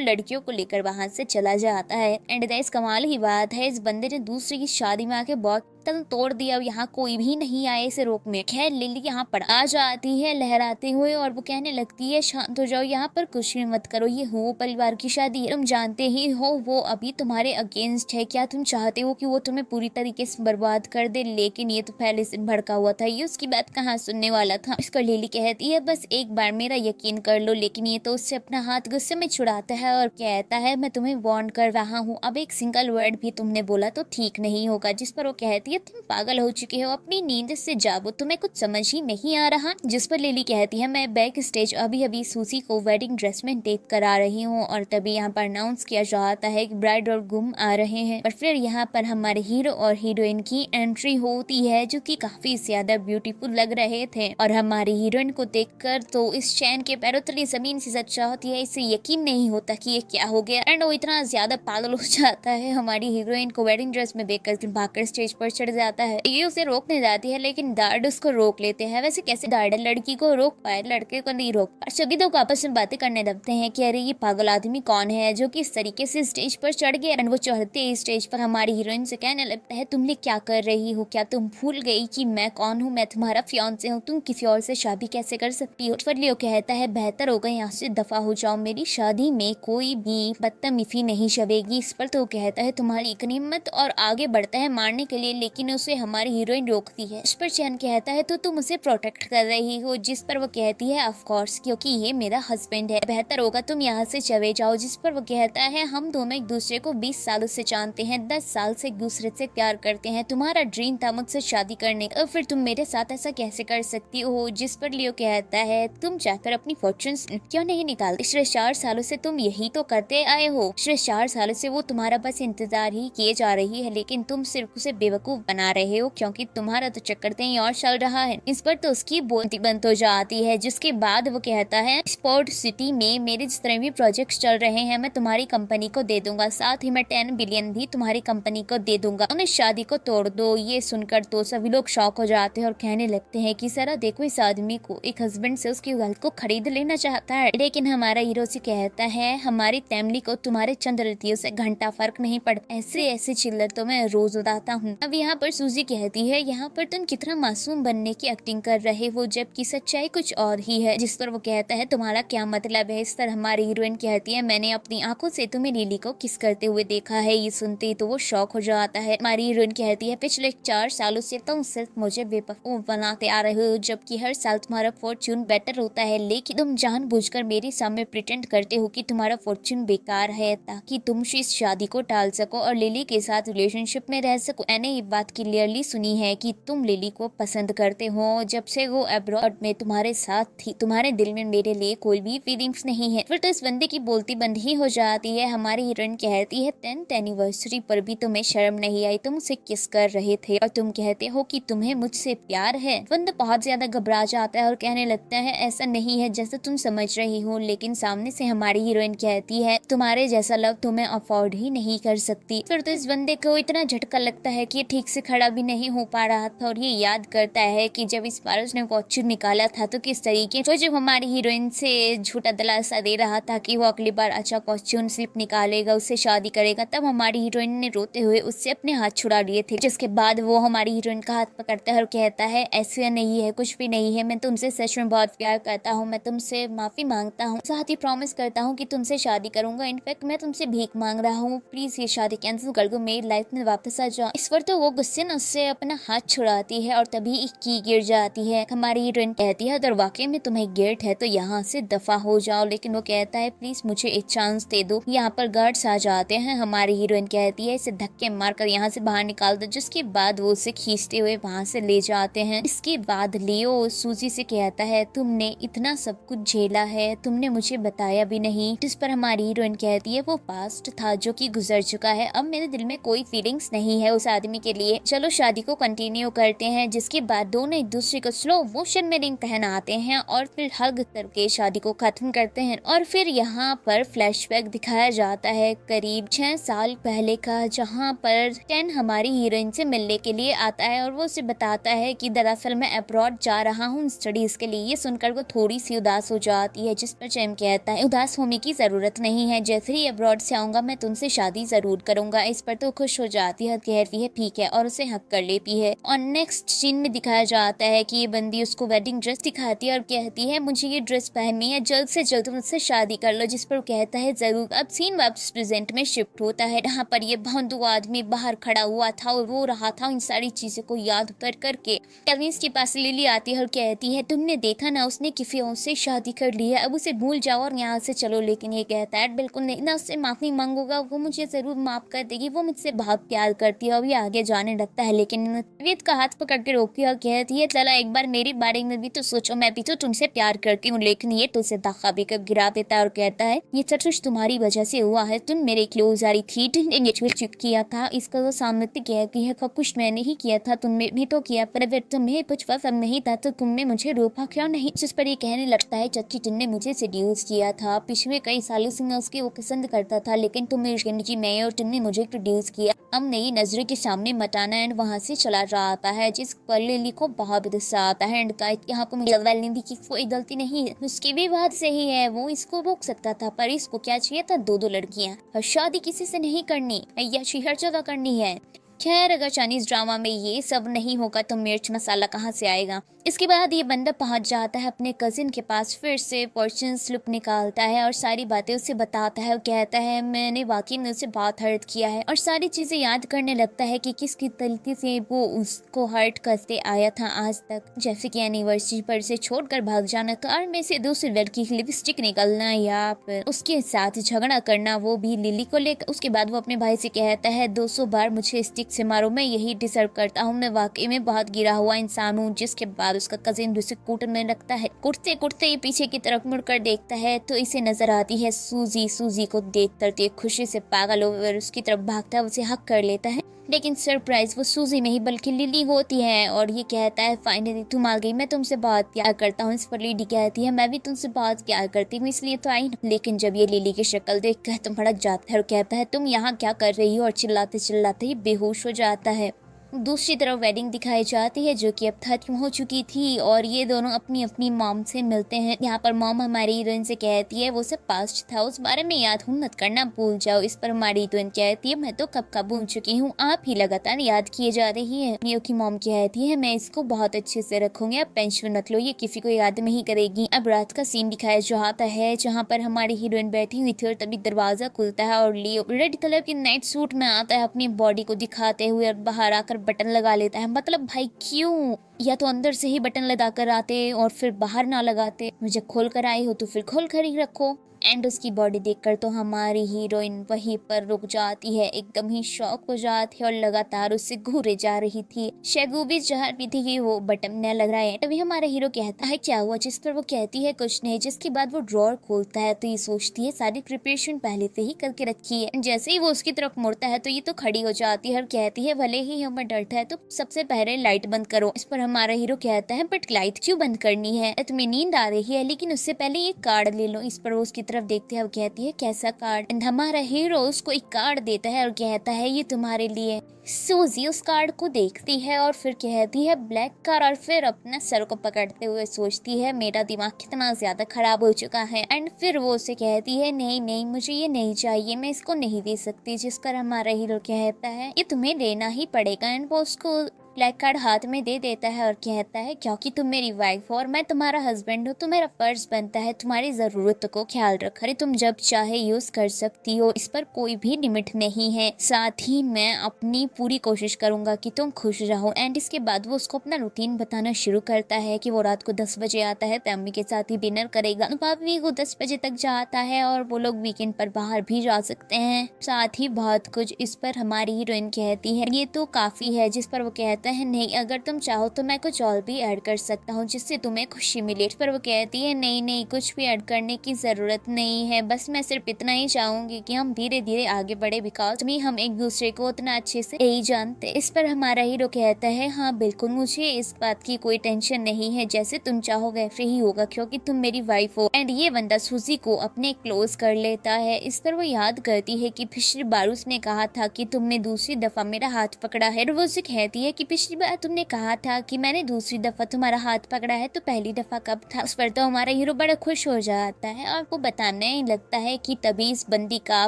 लड़कियों को लेकर वहाँ से चला जाता है। एंड इस कमाल की बात है, इस बंदे ने दूसरी की शादी में आके बहुत तोड़ दिया। यहाँ कोई भी नहीं आए इसे रोकने। खैर लिली यहाँ पर आ जाती है लहराते हुए और वो कहने लगती है शांत हो जाओ, यहाँ पर कुछ भी मत करो, ये हो परिवार की शादी है, तुम जानते ही हो वो अभी तुम्हारे अगेंस्ट है। क्या तुम चाहते हो कि वो तुम्हें पूरी तरीके से बर्बाद कर दे? लेकिन ये तो पहले से भड़का हुआ था, ये उसकी बात कहाँ सुनने वाला था। इसको लिली कहती है बस एक बार मेरा यकीन कर लो। लेकिन ये तो उससे अपना हाथ गुस्से में छुड़ाता है और कहता है मैं तुम्हें वार्न कर रहा हूँ, अब एक सिंगल वर्ड भी तुमने बोला तो ठीक नहीं होगा। जिस पर वो कहती है तुम पागल हो चुके हो, अपनी नींद से जागो, तुम्हें कुछ समझ ही नहीं आ रहा। जिस पर लिली कहती है मैं बैक स्टेज अभी सूसी को वेडिंग ड्रेस में डेट करा रही हूँ। और तभी यहाँ पर अनाउंस किया जाता है कि ब्राइड और गुम आ रहे हैं। और फिर यहाँ पर हमारे हीरो और हीरोइन की एंट्री होती है, जो कि काफी ज्यादा ब्यूटीफुल लग रहे थे। और हमारी हीरोइन को देखकर तो इस चैन के पैरों तले जमीन से सच्चा होती है, इसे यकीन नहीं होता कि ये क्या हो गया। एंड वो इतना ज्यादा पागल हो जाता है हमारी हीरोइन को वेडिंग ड्रेस में देखकर भागकर स्टेज पर चढ़ चढ़ जाता है। ये उसे रोकने जाती है लेकिन गार्ड उसको रोक लेते हैं। वैसे कैसे गार्ड लड़की को रोक पाए, लड़के को नहीं रोक पाए। सभी लोग आपस में बातें करने लगते हैं कि अरे ये पागल आदमी कौन है जो कि इस तरीके से स्टेज पर चढ़ गया। वो चढ़ते ही स्टेज पर हमारी हीरोइन से कहने लगता है तुम क्या कर रही हो, क्या तुम भूल गई कि मैं कौन हूँ, मैं तुम्हारा फियांसे हूँ, तुम किसी और से शादी कैसे कर सकती हो। पर लियो कहता है बेहतर होगा यहाँ से दफा हो जाओ, मेरी शादी में कोई भी बदतमीजी नहीं चलेगी। इस पर तो कहता है तुम्हारी इतनी हिम्मत, और आगे बढ़ता है मारने के लिए, लेकिन उसे हमारी हीरोइन रोकती है। इस पर चैन कहता है तो तुम उसे प्रोटेक्ट कर रही हो, जिस पर वो कहती है ऑफ कोर्स, क्योंकि ये मेरा हस्बैंड है, बेहतर होगा तुम यहाँ से चले जाओ। जिस पर वो कहता है हम दोनों एक दूसरे को 20 सालों से जानते हैं, 10 साल से एक दूसरे से प्यार करते हैं, तुम्हारा ड्रीम था मुझसे शादी करने का, फिर तुम मेरे साथ ऐसा कैसे कर सकती हो। जिस पर लियो कहता है तुम जाकर अपनी फॉर्चून क्यों नहीं निकालते, पिछले 4 सालों से तुम यही तो करते आए हो, पिछले 4 सालों से वो तुम्हारा बस इंतजार ही किए जा रही है, लेकिन तुम सिर्फ उसे बेवकूफ बना रहे हो क्योंकि तुम्हारा तो चक्कर कहीं और चल रहा है। इस पर तो उसकी बोलती बंद हो जाती है। जिसके बाद वो कहता है स्पोर्ट सिटी में मेरे जिस तरह भी प्रोजेक्ट्स चल रहे हैं मैं तुम्हारी कंपनी को दे दूंगा, साथ ही मैं 10 बिलियन भी तुम्हारी कंपनी को दे दूंगा, उन्हें शादी को तोड़ दो। ये सुनकर तो सभी लोग शॉक हो जाते हैं और कहने लगते हैं कि सरा देखो इस आदमी को, एक हस्बैंड से उसकी गर्ल को खरीद लेना चाहता है। लेकिन हमारा हीरो से कहता है हमारी फैमिली को तुम्हारे चंद रतियों से घंटा फर्क नहीं पड़ता, ऐसे ऐसे चिल्लर तो मैं रोज उड़ाता हूँ। अब यहाँ पर सूजी कहती है यहाँ पर तुम कितना मासूम बनने की एक्टिंग कर रहे हो जबकि सच्चाई कुछ और ही है। जिस पर वो कहता है तुम्हारा क्या मतलब है। इस तरह हमारी हीरोइन कहती है मैंने अपनी आंखों से तुम्हें लिली को किस करते हुए देखा है। ये सुनते ही तो वो शौक हो जाता है। हमारी हीरोइन कहती है पिछले 4 सालों से तुम सिर्फ मुझे बेवकूफ बनाते आ रहे हो, जबकि हर साल तुम्हारा फॉर्च्यून बेटर होता है, लेकिन तुम जानबूझकर मेरे सामने प्रिटेंड करते हो कि तुम्हारा फॉर्च्यून बेकार है ताकि तुम इस शादी को टाल सको और लिली के साथ रिलेशनशिप में रह सको। मैंने ये बात क्लियरली सुनी है कि तुम लिली को पसंद करते हो, जब से वो अब्रॉड में तुम्हारे साथ थी तुम्हारे दिल में मेरे लिए कोई भी फीलिंग्स नहीं है। फिर तो इस बंदे की बोलती बंद ही हो जाती है। हमारी हीरोइन कहती है 10th एनिवर्सरी पर भी तुम्हें शर्म नहीं आई, तुम उसे किस कर रहे थे और तुम कहते हो कि तुम्हें मुझसे प्यार है। बंदा बहुत ज्यादा घबरा जाता है और कहने लगता है ऐसा नहीं है जैसा तुम समझ रही हो। लेकिन सामने से हमारी हीरोइन कहती है तुम्हारे जैसा लव तुम्हें अफोर्ड ही नहीं कर सकती। फिर तो इस बंदे को इतना झटका लगता है कि ठीक से खड़ा भी नहीं हो पा रहा था और ये याद करता है कि जब इस बार उसने फॉर्च्यून निकाला था तो किस तरीके तो जब हमारी हीरोइन से झूठा दिलासा दे रहा था कि वो अगली बार अच्छा फॉर्च्यून स्लिप निकालेगा, उससे शादी करेगा, तब हमारी हीरोइन ने रोते हुए उससे अपने हाथ छुड़ा लिए थे। जिसके बाद वो हमारी हीरोइन का हाथ पकड़ता है और कहता है ऐसा नहीं है, कुछ भी नहीं है, मैं तुमसे सच में बहुत प्यार करता हूँ, मैं तुमसे माफी मांगता हूँ, साथ ही प्रॉमिस करता हूँ कि तुमसे शादी करूंगा, इनफैक्ट मैं तुमसे भीख मांग रहा हूँ, प्लीज ये शादी कैंसिल कर दो, मेरी लाइफ में वापस आ जाओ। इस पर तो वो गुस्से न उससे अपना हाथ छुड़ाती है और तभी एक की गिर जाती है। हमारी हीरोइन कहती है अगर वाकई में तुम्हें गिल्ट है तो यहाँ से दफा हो जाओ, लेकिन वो कहता है प्लीज मुझे एक चांस दे दो। यहाँ पर गार्ड्स आ जाते हैं। हमारी हीरोइन कहती है इसे धक्के मारकर यहाँ से बाहर निकाल दो, जिसके बाद वो उसे खींचते हुए वहाँ से ले जाते हैं। इसके बाद लियो सूजी से कहता है तुमने इतना सब कुछ झेला है, तुमने मुझे बताया भी नहीं। जिस पर हमारी हीरोइन कहती है वो पास्ट था जो कि गुजर चुका है, अब मेरे दिल में कोई फीलिंग्स नहीं है उस आदमी के लिए, चलो शादी को कंटिन्यू करते हैं। जिसके बाद दोनों एक दूसरे को स्लो मोशन में रिंग पहनाते हैं और फिर हग करके शादी को खत्म करते हैं। और फिर यहाँ पर फ्लैशबैक दिखाया जाता है करीब 6 साल पहले का, जहाँ पर 10 हमारी हीरोइन से मिलने के लिए आता है और वो उसे बताता है कि दरअसल मैं अब्रॉड जा रहा हूँ स्टडीज के लिए। ये सुनकर वो थोड़ी सी उदास हो जाती है। जिस पर चैम कहता है उदास होने की जरूरत नहीं है, जैसे ही अब्रॉड से आऊंगा मैं तुमसे शादी जरूर करूंगा। इस पर तो खुश हो जाती है, कहती है ठीक है और उसे हक कर लेती है। और नेक्स्ट सीन में दिखाया जाता है कि ये बंदी उसको वेडिंग ड्रेस दिखाती है और कहती है मुझे ये ड्रेस पहननी है, जल्द से जल्द मुझसे शादी कर लो। जिस पर कहता है जरूर। अब सीन वापस प्रेजेंट में शिफ्ट होता है। यहाँ पर ये भोंदू आदमी बाहर खड़ा हुआ था और रो रहा था इन सारी चीजों को याद कर करके। कैल्विन के पास लिली आती है और कहती है तुमने देखा ना उसने किसी और से शादी कर ली है, अब उसे भूल जाओ और यहाँ से चलो। लेकिन ये कहता है बिल्कुल नहीं, ना उससे माफी मांगूंगा, वो मुझे जरूर माफ कर देगी, वो मुझसे बहुत प्यार करती है। और ये आगे जाने लगता है लेकिन वेद का हाथ पकड़ के रोकती है और कहती है चला एक बार मेरे बारे में भी तो सोचो, मैं भी तो तुमसे प्यार करती हूँ। लेकिन ये तो उसे धक्का भी गिरा देता है और कहता है ये सब कुछ तुम्हारी वजह से हुआ है, तुम मेरे क्लोज आ रही थी, तुमने एंगेजमेंट किया था, इसका वो सामने कहती है कुछ मैंने ही किया था, तुमने भी तो किया, पर अगर तुम्हें कुछ पसंद नहीं था तो तुमने मुझे रोका क्यों नहीं। जिस पर ये कहने लगता है चाची तुमने मुझे सेड्यूस किया था, पिछले कई सालों से मैं उसके वो पसंद करता था, लेकिन तुम मेरी जिंदगी में और तुमने मुझे इंट्रोड्यूस किया, अब नई नजरों के सामने हटाना एंड वहाँ से चला जाता है, जिस पर लिली को बहुत गुस्सा आता है एंड यहाँ पर मुझे निधि की कोई गलती नहीं है, उसकी भी बात सही है, वो इसको रोक सकता था, पर इसको क्या चाहिए था, दो लड़कियां और शादी किसी से नहीं करनी या हर जगह करनी है। खैर अगर चाइनीज ड्रामा में ये सब नहीं होगा तो मिर्च मसाला कहाँ से आएगा। इसके बाद ये बंदा पहुंच जाता है अपने कजिन के पास, फिर से फॉर्चून स्लिप निकालता है और सारी बातें उसे बताता है और कहता है मैंने वाकई में उसे बहुत हर्ट किया है, और सारी चीजें याद करने लगता है कि किस तरीके से वो उसको हर्ट करते आया था आज तक, जैसे कि एनिवर्सरी पर से छोड़कर भाग जाना, कार में से दूसरी लड़की की लिपस्टिक निकलना या फिर उसके साथ झगड़ा करना, वो भी लिली को लेकर। उसके बाद वो अपने भाई से कहता है 200 बार मुझे स्टिक से मारो, मैं यही डिजर्व करता हूँ, मैं वाकई में बहुत गिरा हुआ इंसान हूँ। जिसके बाद उसका कजिन उसे कूटने लगता है। कुटते कुटते ये पीछे की तरफ मुड़कर देखता है तो इसे नजर आती है सूजी। सूजी को देखकर तो खुशी से पागल होकर उसकी तरफ भागता है, उसे हक कर लेता है, लेकिन सरप्राइज वो सूजी नहीं बल्कि लिली होती है और ये कहता है फाइनली तुम आ गई, मैं तुमसे बहुत प्यार करता हूँ। इस पर लिली कहती है मैं भी तुमसे बहुत प्यार करती हूँ, इसलिए तो आई। लेकिन जब ये लिली की शक्ल देखकर तुम भड़क जाता है और कहता है तुम यहाँ क्या कर रही हो, और चिल्लाते चिल्लाते ही बेहोश हो जाता है। दूसरी तरफ वेडिंग दिखाई जाती है जो कि अब खत्म हो चुकी थी और ये दोनों अपनी अपनी मॉम से मिलते हैं। यहाँ पर मॉम हमारी हीरोइन से कहती है वो सब पास्ट था, उस बारे में याद हूँ, मत करना, भूल जाओ। इस पर हमारी हीरोइन कहती है मैं तो कब का भूल चुकी हूँ, आप ही लगातार याद किए जा रही है। नियो की मॉम कहती है मैं इसको बहुत अच्छे से रखूंगी, आप टेंशन मत लो, ये किसी को याद नहीं करेगी। अब रात का सीन दिखाया जाता है जहाँ पर हमारी हीरोइन बैठी हुई थी और तभी दरवाजा खुलता है और लियो रेड कलर के नाइट सूट में आता है अपनी बॉडी को दिखाते हुए और बाहर आकर बटन लगा लेता है। मतलब भाई क्यों, या तो अंदर से ही बटन लगा कर आते और फिर बाहर ना लगाते, मुझे खोल कर आई हो तो फिर खोल कर ही रखो। एंड उसकी बॉडी देखकर तो हमारी हीरोइन वहीं पर रुक जाती है, एकदम ही शॉक हो जाती है और लगातार उससे घूरे जा रही थी। शेगू भी जहर भी थी कि वो बटन न लग रहा है। तभी हमारा हीरो कहता है क्या हुआ, जिस पर वो कहती है कुछ नहीं। जिसके बाद वो ड्रॉर खोलता है तो ये सोचती है सारी प्रिपरेशन पहले से ही करके रखी है। जैसे ही वो उसकी तरफ मुड़ता है तो ये तो खड़ी हो जाती है और कहती है भले ही हमें डरता है तो सबसे पहले लाइट बंद करो। इस पर हमारा हीरो कहता है बट लाइट क्यों बंद करनी है, तुम्हें नींद आ रही है, लेकिन उससे पहले ये कार्ड ले लो। इस पर वो उसकी तरफ देखते हैं, वो कहती है कैसा कार्ड, एंड हमारा हीरो उसको एक कार्ड देता है और कहता है ये तुम्हारे लिए। सूजी उस कार्ड को देखती है और फिर कहती है ब्लैक कार्ड, और फिर अपने सर को पकड़ते हुए सोचती है मेरा दिमाग कितना ज्यादा खराब हो चुका है। एंड फिर वो उसे कहती है नहीं नहीं मुझे ये नहीं चाहिए, मैं इसको नहीं दे सकती। जिस पर हमारा हीरो कहता है ये तुम्हें लेना ही पड़ेगा, एंड वो उसको ब्लैक कार्ड हाथ में दे देता है और कहता है क्योंकि तुम मेरी वाइफ हो और मैं तुम्हारा हस्बैंड हूँ तो मेरा फर्ज बनता है तुम्हारी जरूरतों को ख्याल रख। अरे तुम जब चाहे यूज कर सकती हो, इस पर कोई भी लिमिट नहीं है, साथ ही मैं अपनी पूरी कोशिश करूंगा कि तुम खुश रहो। एंड इसके बाद वो उसको अपना रूटीन बताना शुरू करता है कि वो रात को 10 बजे आता है, फैमिली के साथ ही डिनर करेगा, भाभी को 10 बजे तक जाता है और वो लोग वीकेंड पर बाहर भी जा सकते हैं, साथ ही बहुत कुछ। इस पर हमारी हीरोइन कहती है ये तो काफी है। जिस पर वो कहता है नहीं अगर तुम चाहो तो मैं कुछ और भी ऐड कर सकता हूँ जिससे तुम्हें खुशी मिले। पर वो कहती है नहीं नहीं कुछ भी ऐड करने की जरूरत नहीं है, बस मैं सिर्फ इतना ही चाहूंगी कि हम धीरे धीरे आगे बढ़े, बिकॉज हम एक दूसरे को उतना अच्छे से नहीं जानते। इस पर हमारा हीरो कहता है हाँ बिल्कुल मुझे इस बात की कोई टेंशन नहीं है, जैसे तुम चाहो वैसे ही होगा क्योंकि तुम मेरी वाइफ हो। एंड ये बंदा सूजी को अपने क्लोज कर लेता है। इस पर वो याद करती है कि पिछली बार उसने कहा था कि तुमने दूसरी दफा मेरा हाथ पकड़ा है, और वो उसे कहती है कि पिछली बार तुमने कहा था कि मैंने दूसरी दफा तुम्हारा हाथ पकड़ा है तो पहली दफा कब था। उस पर तो हमारा हीरो बड़ा खुश हो जाता है और वो बताने लगता है कि तभी इस बंदी का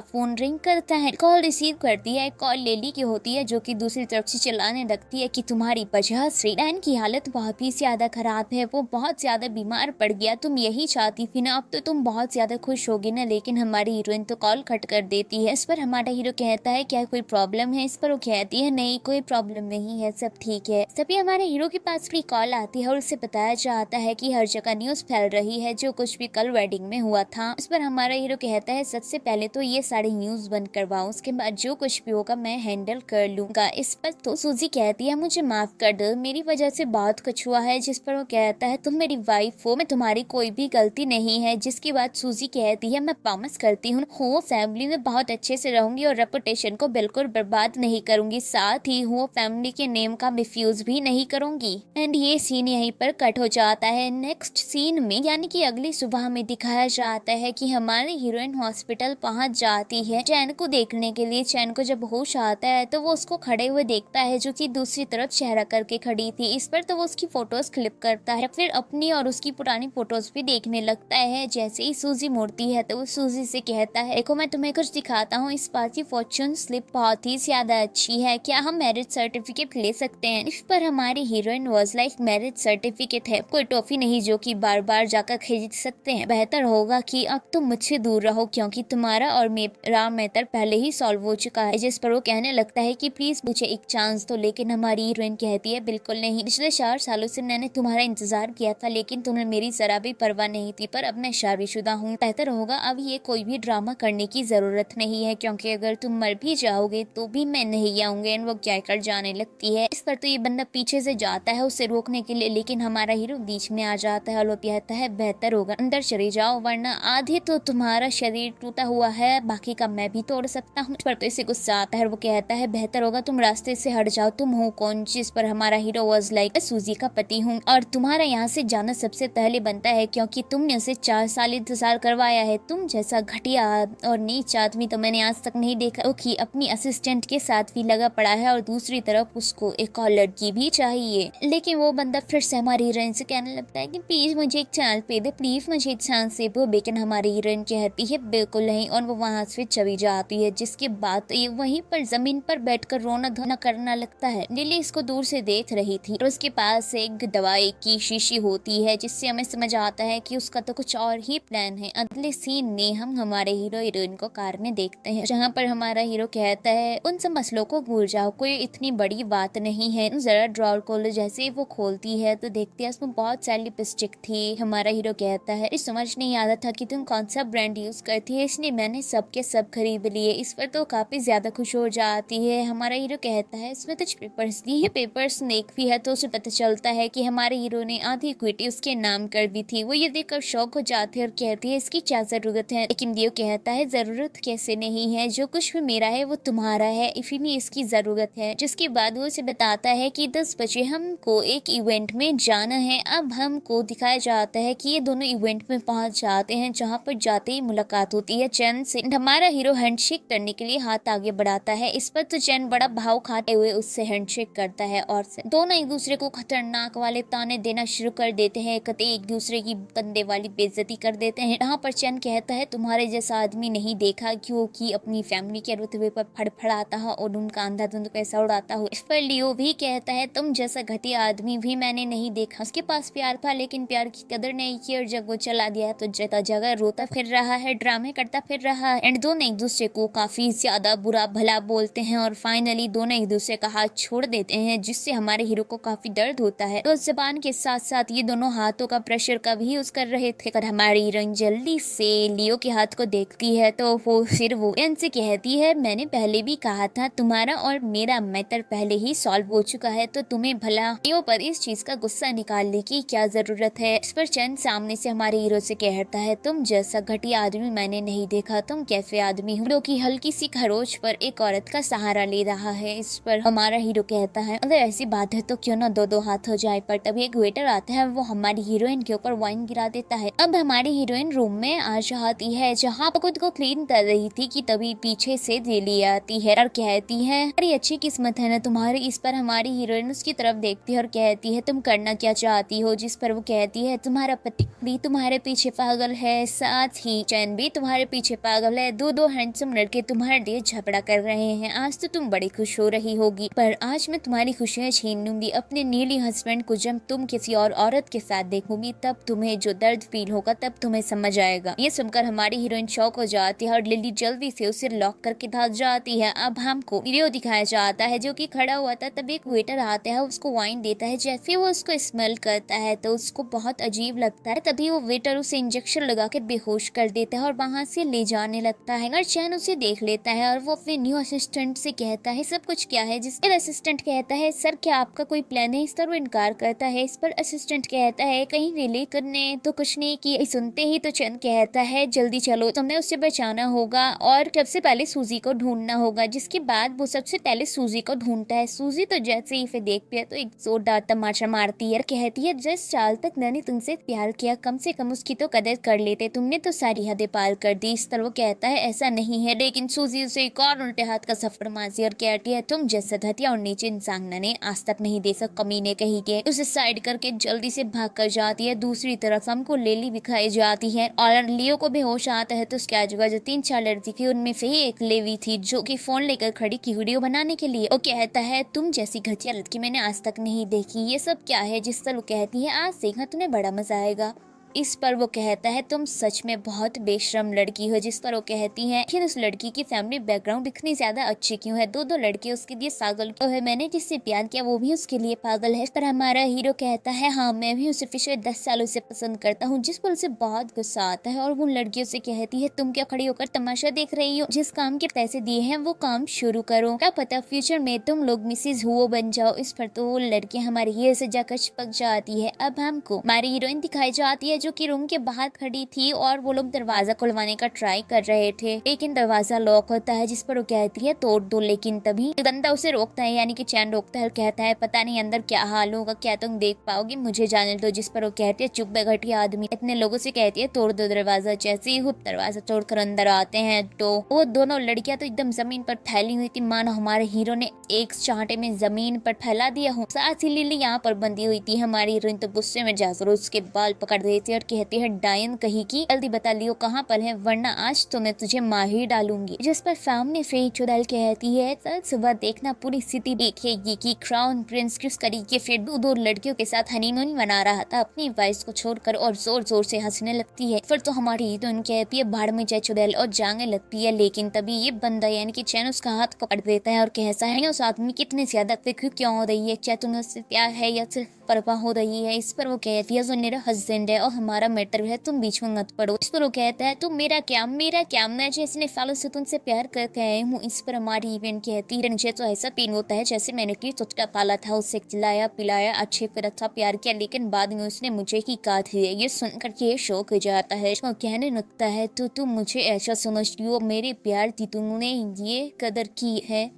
फोन रिंग करता है, कॉल रिसीव करती है, कॉल लेली की होती है जो कि दूसरी तरफ से चिल्लाने लगती है कि तुम्हारी वजह से डैन की हालत बहुत ही ज्यादा खराब है, वो बहुत ज्यादा बीमार पड़ गया, तुम यही चाहती थी ना, अब तो तुम बहुत ज्यादा खुश होगी ना। लेकिन हमारी हीरोइन तो कॉल कट कर देती है। इस पर हमारा हीरो कहता है क्या कोई प्रॉब्लम है। इस पर वो कहती है नहीं कोई प्रॉब्लम नहीं है, सब ठीक है। तभी हमारे हीरो के पास भी कॉल आती है और उसे बताया जाता है कि हर जगह न्यूज फैल रही है जो कुछ भी कल वेडिंग में हुआ था। इस पर हमारा हीरो कहता है सबसे पहले तो ये सारी न्यूज बंद करवाओ, उसके बाद जो कुछ भी होगा मैं हैंडल कर लूंगा। इस पर तो सूजी कहती है मुझे माफ कर दो, मेरी वजह से बहुत कुछ हुआ है। जिस पर वो कहता है तुम मेरी वाइफ हो, मैं तुम्हारी कोई भी गलती नहीं है। जिसकी बात सूजी कहती है मैं प्रॉमिस करती हूँ फैमिली में बहुत अच्छे से रहूंगी और रेपुटेशन को बिल्कुल बर्बाद नहीं करूंगी, साथ ही फैमिली के नेम का मिसयूज भी नहीं करूंगी। एंड ये सीन यहीं पर कट हो जाता है। नेक्स्ट सीन में यानी कि अगली सुबह में दिखाया जाता है कि हमारी हीरोइन हॉस्पिटल पहुंच जाती है चैन को देखने के लिए। चैन को जब होश आता है तो वो उसको खड़े हुए देखता है, जो कि दूसरी तरफ चेहरा करके खड़ी थी। इस पर तो वो उसकी फोटोज क्लिक करता है, फिर अपनी और उसकी पुरानी फोटोज भी देखने लगता है। जैसे ही सूजी मुड़ती है तो वो सूजी से कहता है, देखो मैं तुम्हें कुछ दिखाता हूँ, इस बार की फॉर्चून स्लिप बहुत ही ज्यादा अच्छी है, क्या हम मैरिज सर्टिफिकेट ले सकते हैं? इस पर हमारी heroine was like, marriage certificate है, कोई टॉफी नहीं जो कि बार बार जाकर खरीद सकते हैं। बेहतर होगा कि अब तुम मुझसे दूर रहो, क्योंकि तुम्हारा और मेरा मैटर पहले ही सॉल्व हो चुका है। जिस पर वो कहने लगता है कि प्लीज मुझे एक चांस दो, लेकिन हमारी हीरोइन कहती है, बिल्कुल नहीं, पिछले 4 सालों से मैंने तुम्हारा इंतजार किया था, लेकिन तुम्हें मेरी जरा भी परवाह नहीं थी, पर अब मैं शादीशुदा हूँ। बेहतर होगा अब ये कोई भी ड्रामा करने की जरूरत नहीं है, क्योंकि अगर तुम मर भी जाओगे तो भी मैं नहीं आऊंगी। एंड वो क्या कर जाने लगती है। इस पर तो ये बंदा पीछे से जाता है उसे रोकने के लिए, लेकिन हमारा हीरो बीच में आ जाता है और वो कहता है, बेहतर होगा अंदर चले जाओ, वरना आधे तो तुम्हारा शरीर टूटा हुआ है, बाकी का मैं भी तोड़ सकता हूँ। इस पर तो इसे गुस्सा आता है और वो कहता है, बेहतर होगा तुम रास्ते से हट जाओ, तुम हो कौन? जिस पर हमारा हीरो वाज लाइक, सूजी का पति हूँ और तुम्हारा यहाँ से जाना सबसे पहले बनता है, क्योंकि तुमने उसे 4 साल इंतजार करवाया है। तुम जैसा घटिया और नीच आदमी तो मैंने आज तक नहीं देखा, कि अपनी असिस्टेंट के साथ भी लगा पड़ा है और दूसरी तरफ उसको एक और लड़की भी चाहिए। लेकिन वो बंदा फिर से हमारी हीरोइन से कहने लगता है कि प्लीज मुझे एक चांस दे दे, प्लीज मुझे एक चांस दे दो। लेकिन हमारी हीरोइन कहती है, बिल्कुल नहीं, और वो वहाँ से चली जाती है। जिसके बाद तो ये वहीं पर जमीन पर बैठकर रोना धोना करना लगता है। लिली इसको दूर से देख रही थी और उसके पास एक दवाई की शीशी होती है, जिससे हमें समझ आता है कि उसका तो कुछ और ही प्लान है। अगले सीन में हम हमारे हीरो हीरोइन को कार में देखते हैं, जहाँ पर हमारा हीरो कहता है, उन सब मसलों को भूल जाओ, कोई इतनी बड़ी बात नहीं है, जरा ड्रॉर खोलो। जैसे ही वो खोलती है तो देखती है उसमें बहुत सारी लिपस्टिक थी। हमारा हीरो कहता है, इस समझ नहीं आता था कि तुम कौन सा ब्रांड यूज करती है, इसलिए मैंने सब के सब खरीद लिए। इस पर तो काफी ज्यादा खुश हो जाती है। हमारा हीरो कहता है, इसमें कुछ पेपर्स दी है, पेपर्स देख भी है तो उसे पता चलता है कि हमारे हीरो ने आधी इक्विटी उसके नाम कर दी थी। वो ये देखकर शौक हो जाती है और कहती है, इसकी क्या जरूरत है? लेकिन लियो कहता है, जरूरत कैसे नहीं है, जो कुछ भी मेरा है वो तुम्हारा है, इसीलिए इसकी जरूरत है। जिसके बाद वो उसे बताता है कि 10 बजे हमको एक इवेंट में जाना है। अब हमको दिखाया जाता है कि ये दोनों इवेंट में पहुंच जाते हैं, जहाँ पर जाते ही मुलाकात होती है चैन से। हमारा हीरो हैंडशेक करने के लिए हाथ आगे बढ़ाता है। इस पर तो चैन बड़ा भाव खाते हुए उससे हैंडशेक करता है और दोनों एक दूसरे को खतरनाक वाले ताने देना शुरू कर देते हैं, कतई एक दूसरे की बंदे वाली बेइज्जती कर देते हैं। यहाँ पर चैन कहता है, तुम्हारे जैसा आदमी नहीं देखा, क्योंकि अपनी फैमिली के रुतबे पर फड़फड़ाता है और उनका अंधाधुंध पैसा उड़ाता हो। इस पर लियो भी कहता है, तुम जैसा घटिया आदमी भी मैंने नहीं देखा। उसके पास प्यार था, लेकिन प्यार की कदर नहीं की और जब वो चला गया तो जगह जगह रोता फिर रहा है, ड्रामे करता फिर रहा है। एंड दोनों एक दूसरे को काफी ज्यादा बुरा भला बोलते हैं और फाइनली दोनों एक दूसरे का हाथ छोड़ देते हैं, जिससे हमारे हीरो को काफी दर्द होता है। तो जबान के साथ साथ ये दोनों हाथों का प्रेशर का भी यूज कर रहे थे। पर हमारी हीरोइन जल्दी से लियो के हाथ को देखती है तो वो फिर वो इनसे कहती है, मैंने पहले भी कहा था तुम्हारा और मेरा मैटर पहले ही सॉल्व हो चुका है, तो तुम्हें भला लियो पर इस चीज का गुस्सा निकालने की क्या जरूरत है? इस पर चैन सामने से हमारे हीरो से कहता है, तुम जैसा घटिया आदमी मैंने नहीं देखा, तुम कैसे आदमी हो जो कि हल्की सी खरोच पर एक औरत का सहारा ले रहा है। इस पर हमारा हीरो कहता है, अगर ऐसी बात है तो क्यों ना दो दो हाथ हो जाए। पर तभी एक वेटर आता है, वो हमारी हीरोइन के ऊपर वाइन गिरा देता है। अब हमारी हीरोइन रूम में आ जाती है, जहाँ पर खुद को क्लीन कर रही थी कि तभी पीछे से दिली आती है और कहती है, अरे अच्छी किस्मत है ना तुम्हारी। इस पर हमारी हीरोइन उसकी तरफ देखती है और कहती है, तुम करना क्या चाहती हो? जिस पर वो कहती है, तुम्हारा पति भी तुम्हारे पीछे पागल है, साथ ही चैन भी तुम्हारे पीछे पागल है, दो हैंडसम लड़के तुम्हारे लिए झगड़ा कर रहे हैं। आज तो तुम बड़ी खुश हो रही होगी, पर आज मैं तुम्हारी खुशियाँ छीन लूंगी अपने नीली हस्बैंड को। जब तुम किसी और औरत के साथ देखोगी तब तुम्हें जो दर्द फील होगा तब तुम्हें समझ आएगा। ये सुनकर हमारी हीरोइन शॉक हो जाती है और लिली जल्दी से उसे लॉक करके भाग जाती है। अब हमको लियो दिखाया जाता है जो कि खड़ा हुआ था। तब एक वेटर आता है, उसको वाइन देता है। जैसे वो उसको स्मेल करता है तो उसको बहुत अजीब लगता है। तभी वो वेटर उसे इंजेक्शन लगा के बेहोश कर देता है और वहाँ से ले जाने लगता है। और चैन उसे देख लेता है और वो अपने न्यू असिस्टेंट से कहता है, सब कुछ क्या है? जिसके असिस्टेंट कहता है, सर क्या आपका कोई प्लान है? इस पर वो इनकार करता है। इस पर असिस्टेंट कहता है, कहीं रिले करने तो कुछ नहीं किया। सुनते ही तो चैन कहता है, जल्दी चलो, तुम्हें उससे बचाना होगा और सबसे पहले सूजी को ढूंढना होगा। जिसके बाद वो सबसे पहले सूजी को ढूंढता है। सूजी तो जैसे ही फिर देखती है तो एक जोरदार तमाचा मारती है, कहती है जिस साल तक मैंने तुमसे प्यार किया कम से कम उसकी तो कदर कर लेते, तुमने तो सारी हदें पार कर दी। इस तरह वो कहता है ऐसा नहीं है, लेकिन सूजी उसे एक और उल्टे हाथ का सफर मारती और कहती है तुम जैसा घटिया और नीचे इंसान ने आज तक नहीं दे सक कमीने कहीं के। उसे साइड करके जल्दी से भाग कर जाती है। दूसरी तरफ हमको लेली दिखाई जाती है और लियो को भी होश आता है तो उसके आजू बाजू 3-4 लड़की थी, उनमें से ही एक लेवी थी जो कि फोन लेकर खड़ी की वीडियो बनाने के लिए। वो कहता है तुम जैसी घटिया लड़की मैंने आज तक नहीं देखी, ये सब क्या है। जिस तरह वो कहती है आज देखना तुम्हें बड़ा मजा आएगा। इस पर वो कहता है तुम सच में बहुत बेशरम लड़की हो। जिस पर वो कहती है कि उस लड़की की फैमिली बैकग्राउंड इतनी ज्यादा अच्छी क्यों है, दो लड़के उसके लिए पागल क्यों है, मैंने जिससे प्यार किया वो भी उसके लिए पागल है। इस पर हमारा हीरो कहता है हाँ मैं भी उसे पिछले 10 सालों से पसंद करता हूँ। जिस पर उसे बहुत गुस्सा आता है और वो लड़कियों से कहती है तुम क्या खड़ी होकर तमाशा देख रही हो, जिस काम के पैसे दिए हैं वो काम शुरू करो, क्या पता फ्यूचर में तुम लोग मिसेज हुओ बन जाओ। इस पर तो वो लड़की हमारे हीरो से जाकर चिपक जाती है। अब हमको हमारी हीरोइन दिखाई जाती है जो कि रूम के बाहर खड़ी थी और वो लोग दरवाजा खुलवाने का ट्राई कर रहे थे, लेकिन दरवाजा लॉक होता है। जिस पर वो कहती है तोड़ दो, लेकिन तभी बंदा उसे रोकता है, यानी कि चैन रोकता है और कहता है पता नहीं अंदर क्या हाल होगा, क्या तुम देख पाओगे, मुझे जाने दो। जिस पर वो कहती है चुप घटिया आदमी, इतने लोगों से कहती है तोड़ दो दरवाजा। जैसे ही वो दरवाजा तोड़कर अंदर आते हैं तो वो दोनों लड़कियां तो एकदम जमीन पर फैली हुई थी, मानो हमारे हीरो ने एक चांटे में जमीन पर फैला दिया हो। साथ ही लिली यहाँ पर बंधी हुई थी। हमारी हीरोइन तो गुस्से में जाकर उसके बाल पकड़ देती है और कहती है डायन कहीं की, जल्दी बता लियो कहाँ पर है वरना आज तो मैं तुझे मार ही डालूंगी। जिस पर सामने से चुड़ैल कहती है कल सुबह देखना पूरी स्थिति देखेगी कि क्राउन प्रिंस किस तरीके से दो लड़कियों के साथ हनीमून मना रहा था अपनी वाइफ को छोड़कर, और जोर जोर से हंसने लगती है। फिर तो हमारी हीरोइन कहती है भाड़ में जाए चुड़ैल और जाने लगती है। लेकिन तभी ये बंदा यानी कि चैन उसका हाथ पकड़ देता है और कहता है उस आदमी कितने ज्यादा फिक्र क्यों हो रही है, क्या तुम्हें उससे प्यार है या सिर्फ परवाह हो रही है। इस पर वो कहती है जो मेरा हस्बैंड है और हमारा मैटर है, तुम बीच में मत पड़ो। इस पर वो कहता है तुम मेरा क्या मैं जैसे सालों से तुमसे प्यार करके आई हूँ। इस पर हमारी इवेंट कहती है मुझे तो ऐसा फील होता है जैसे मैंने की चुटका पाला था, उससे खिलाया पिलाया अच्छे पर अच्छा प्यार किया, लेकिन बाद में उसने मुझे ही काट दिया। ये सुनकर के शौक हो जाता है, वो कहने लगता है तो तुम मुझे ऐसा समझती हो, मेरे प्यार की तुमने ये कदर की है।